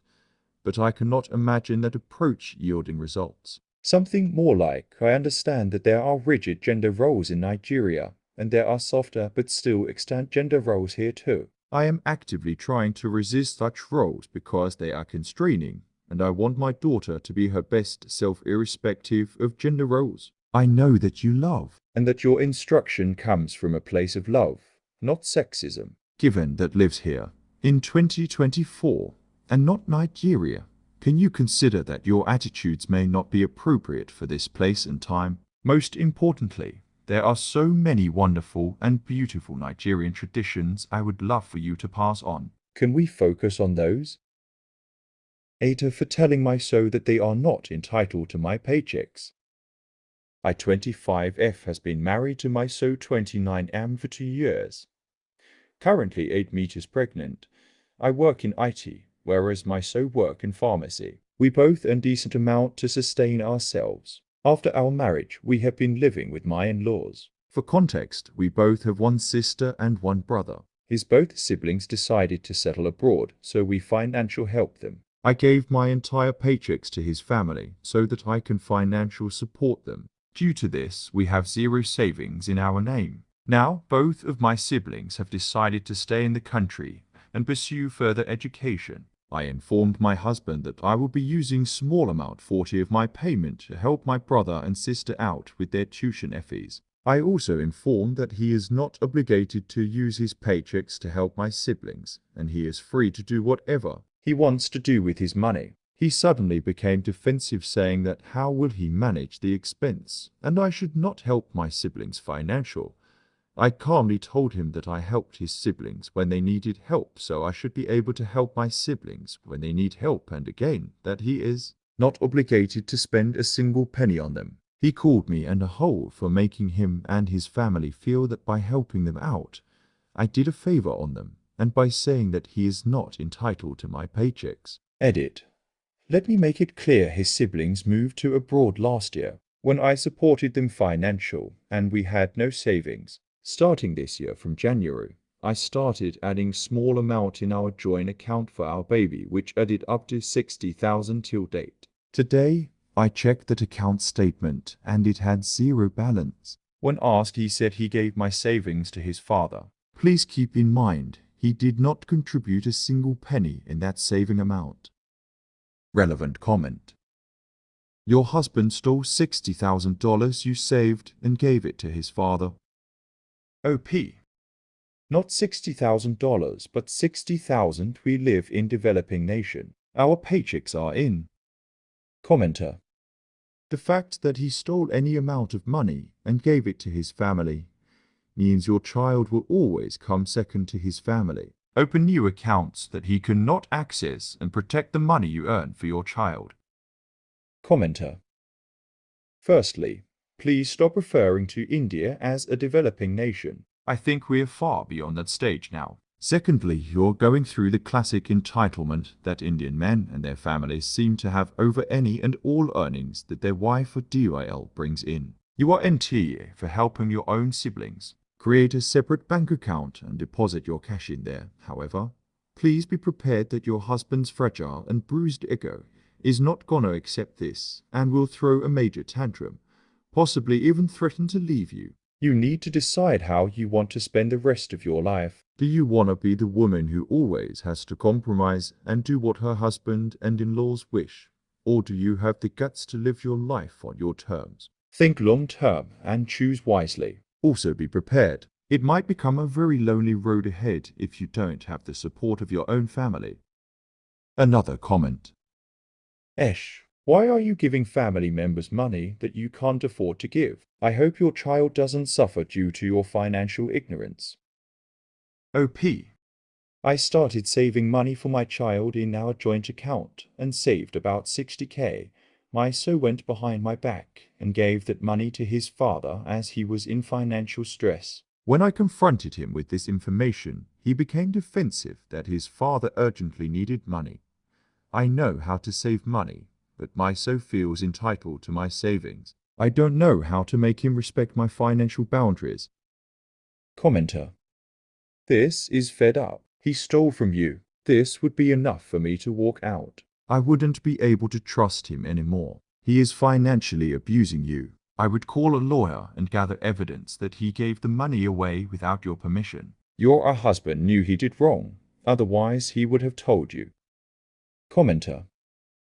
but I cannot imagine that approach yielding results. Something more like, I understand that there are rigid gender roles in Nigeria, and there are softer but still extant gender roles here too. I am actively trying to resist such roles because they are constraining, and I want my daughter to be her best self irrespective of gender roles. I know that you love, and that your instruction comes from a place of love, not sexism. Given that lives here, in 2024, and not Nigeria, can you consider that your attitudes may not be appropriate for this place and time? Most importantly, there are so many wonderful and beautiful Nigerian traditions I would love for you to pass on. Can we focus on those? Ada for telling my so that they are not entitled to my paychecks. I-25F has been married to my so 29M for 2 years. Currently 8 meters pregnant. I work in IT, whereas my so work in pharmacy. We both earn decent amount to sustain ourselves. After our marriage, we have been living with my in-laws. For context, we both have one sister and one brother. His both siblings decided to settle abroad, so we financial help them. I gave my entire paychecks to his family so that I can financial support them. Due to this, we have zero savings in our name. Now, both of my siblings have decided to stay in the country and pursue further education. I informed my husband that I will be using small amount 40 of my payment to help my brother and sister out with their tuition fees. I also informed that he is not obligated to use his paychecks to help my siblings, and he is free to do whatever he wants to do with his money. He suddenly became defensive, saying that how will he manage the expense, and I should not help my siblings financial, I calmly told him that I helped his siblings when they needed help, so I should be able to help my siblings when they need help, and again, that he is not obligated to spend a single penny on them. He called me an a-hole for making him and his family feel that by helping them out, I did a favor on them, and by saying that he is not entitled to my paychecks. Edit. Let me make it clear his siblings moved to abroad last year, when I supported them financial, and we had no savings. Starting this year from January, I started adding small amount in our joint account for our baby, which added up to 60,000 till date. Today, I checked that account statement and it had zero balance. When asked, he said he gave my savings to his father. Please keep in mind, he did not contribute a single penny in that saving amount. Relevant comment. Your husband stole $60,000 you saved and gave it to his father. OP. Not $60,000, but 60,000. We live in developing nation. Our paychecks are in. Commenter. The fact that he stole any amount of money and gave it to his family means your child will always come second to his family. Open new accounts that he cannot access and protect the money you earn for your child. Commenter. Firstly, please stop referring to India as a developing nation. I think we're far beyond that stage now. Secondly, you're going through the classic entitlement that Indian men and their families seem to have over any and all earnings that their wife or DIL brings in. You are NTA for helping your own siblings. Create a separate bank account and deposit your cash in there. However, please be prepared that your husband's fragile and bruised ego is not gonna accept this and will throw a major tantrum, possibly even threaten to leave you. You need to decide how you want to spend the rest of your life. Do you want to be the woman who always has to compromise and do what her husband and in-laws wish? Or do you have the guts to live your life on your terms? Think long term and choose wisely. Also be prepared. It might become a very lonely road ahead if you don't have the support of your own family. Another comment. Esh, why are you giving family members money that you can't afford to give? I hope your child doesn't suffer due to your financial ignorance. OP. I started saving money for my child in our joint account and saved about 60K. My so went behind my back and gave that money to his father as he was in financial stress. When I confronted him with this information, he became defensive that his father urgently needed money. I know how to save money, but my so feels entitled to my savings. I don't know how to make him respect my financial boundaries. Commenter. This is fed up. He stole from you. This would be enough for me to walk out. I wouldn't be able to trust him anymore. He is financially abusing you. I would call a lawyer and gather evidence that he gave the money away without your permission. Your husband knew he did wrong. Otherwise, he would have told you. Commenter.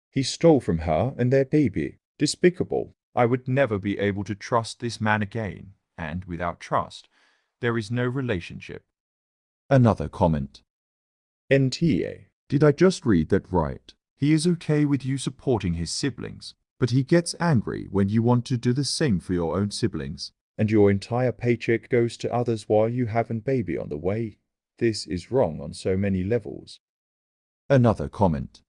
He stole from her and their baby. Despicable. I would never be able to trust this man again, and without trust, there is no relationship. Another comment. NTA. Did I just read that right? He is okay with you supporting his siblings, but he gets angry when you want to do the same for your own siblings. And your entire paycheck goes to others while you have a baby on the way. This is wrong on so many levels. Another comment.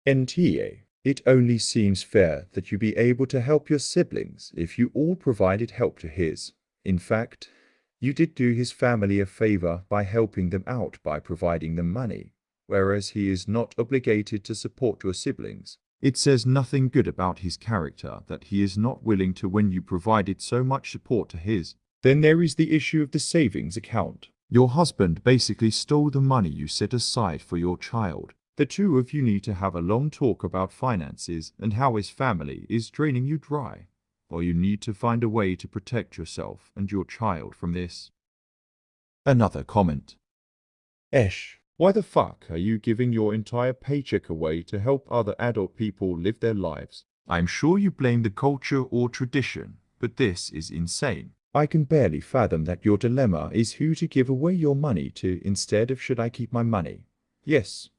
NTA. It only seems fair that you be able to help your siblings if you all provided help to his. In fact, you did do his family a favor by helping them out by providing them money, whereas he is not obligated to support your siblings. It says nothing good about his character that he is not willing to when you provided so much support to his. Then there is the issue of the savings account. Your husband basically stole the money you set aside for your child. The two of you need to have a long talk about finances and how his family is draining you dry, or you need to find a way to protect yourself and your child from this. Another comment. Esh, why the fuck are you giving your entire paycheck away to help other adult people live their lives? I'm sure you blame the culture or tradition, but this is insane. I can barely fathom that your dilemma is who to give away your money to instead of should I keep my money. Yes,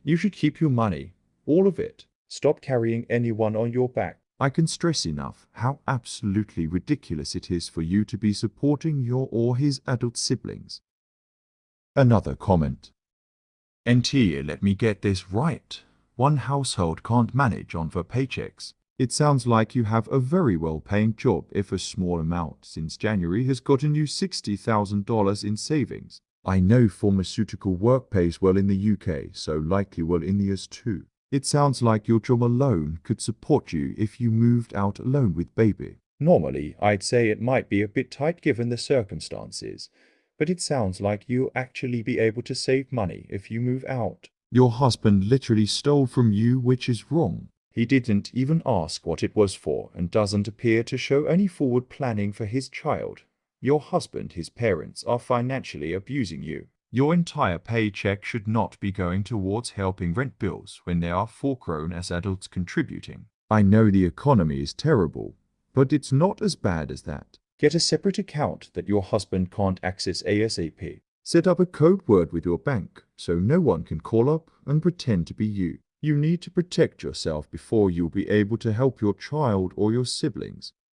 you should keep your money, all of it. Stop carrying anyone on your back. I can stress enough how absolutely ridiculous it is for you to be supporting your or his adult siblings. Another comment. NT, let me get this right. One household can't manage on their paychecks. It sounds like you have a very well-paying job if a small amount since January has gotten you $60,000 in savings. I know pharmaceutical work pays well in the UK, so likely will in the US too. It sounds like your job alone could support you if you moved out alone with baby. Normally, I'd say it might be a bit tight given the circumstances, but it sounds like you'll actually be able to save money if you move out. Your husband literally stole from you, which is wrong. He didn't even ask what it was for and doesn't appear to show any forward planning for his child. Your husband, his parents, are financially abusing you. Your entire paycheck should not be going towards helping rent bills when there are 4 grown as adults contributing. I know the economy is terrible, but it's not as bad as that. Get a separate account that your husband can't access ASAP. Set up a code word with your bank so no one can call up and pretend to be you. You need to protect yourself before you'll be able to help your child or your siblings.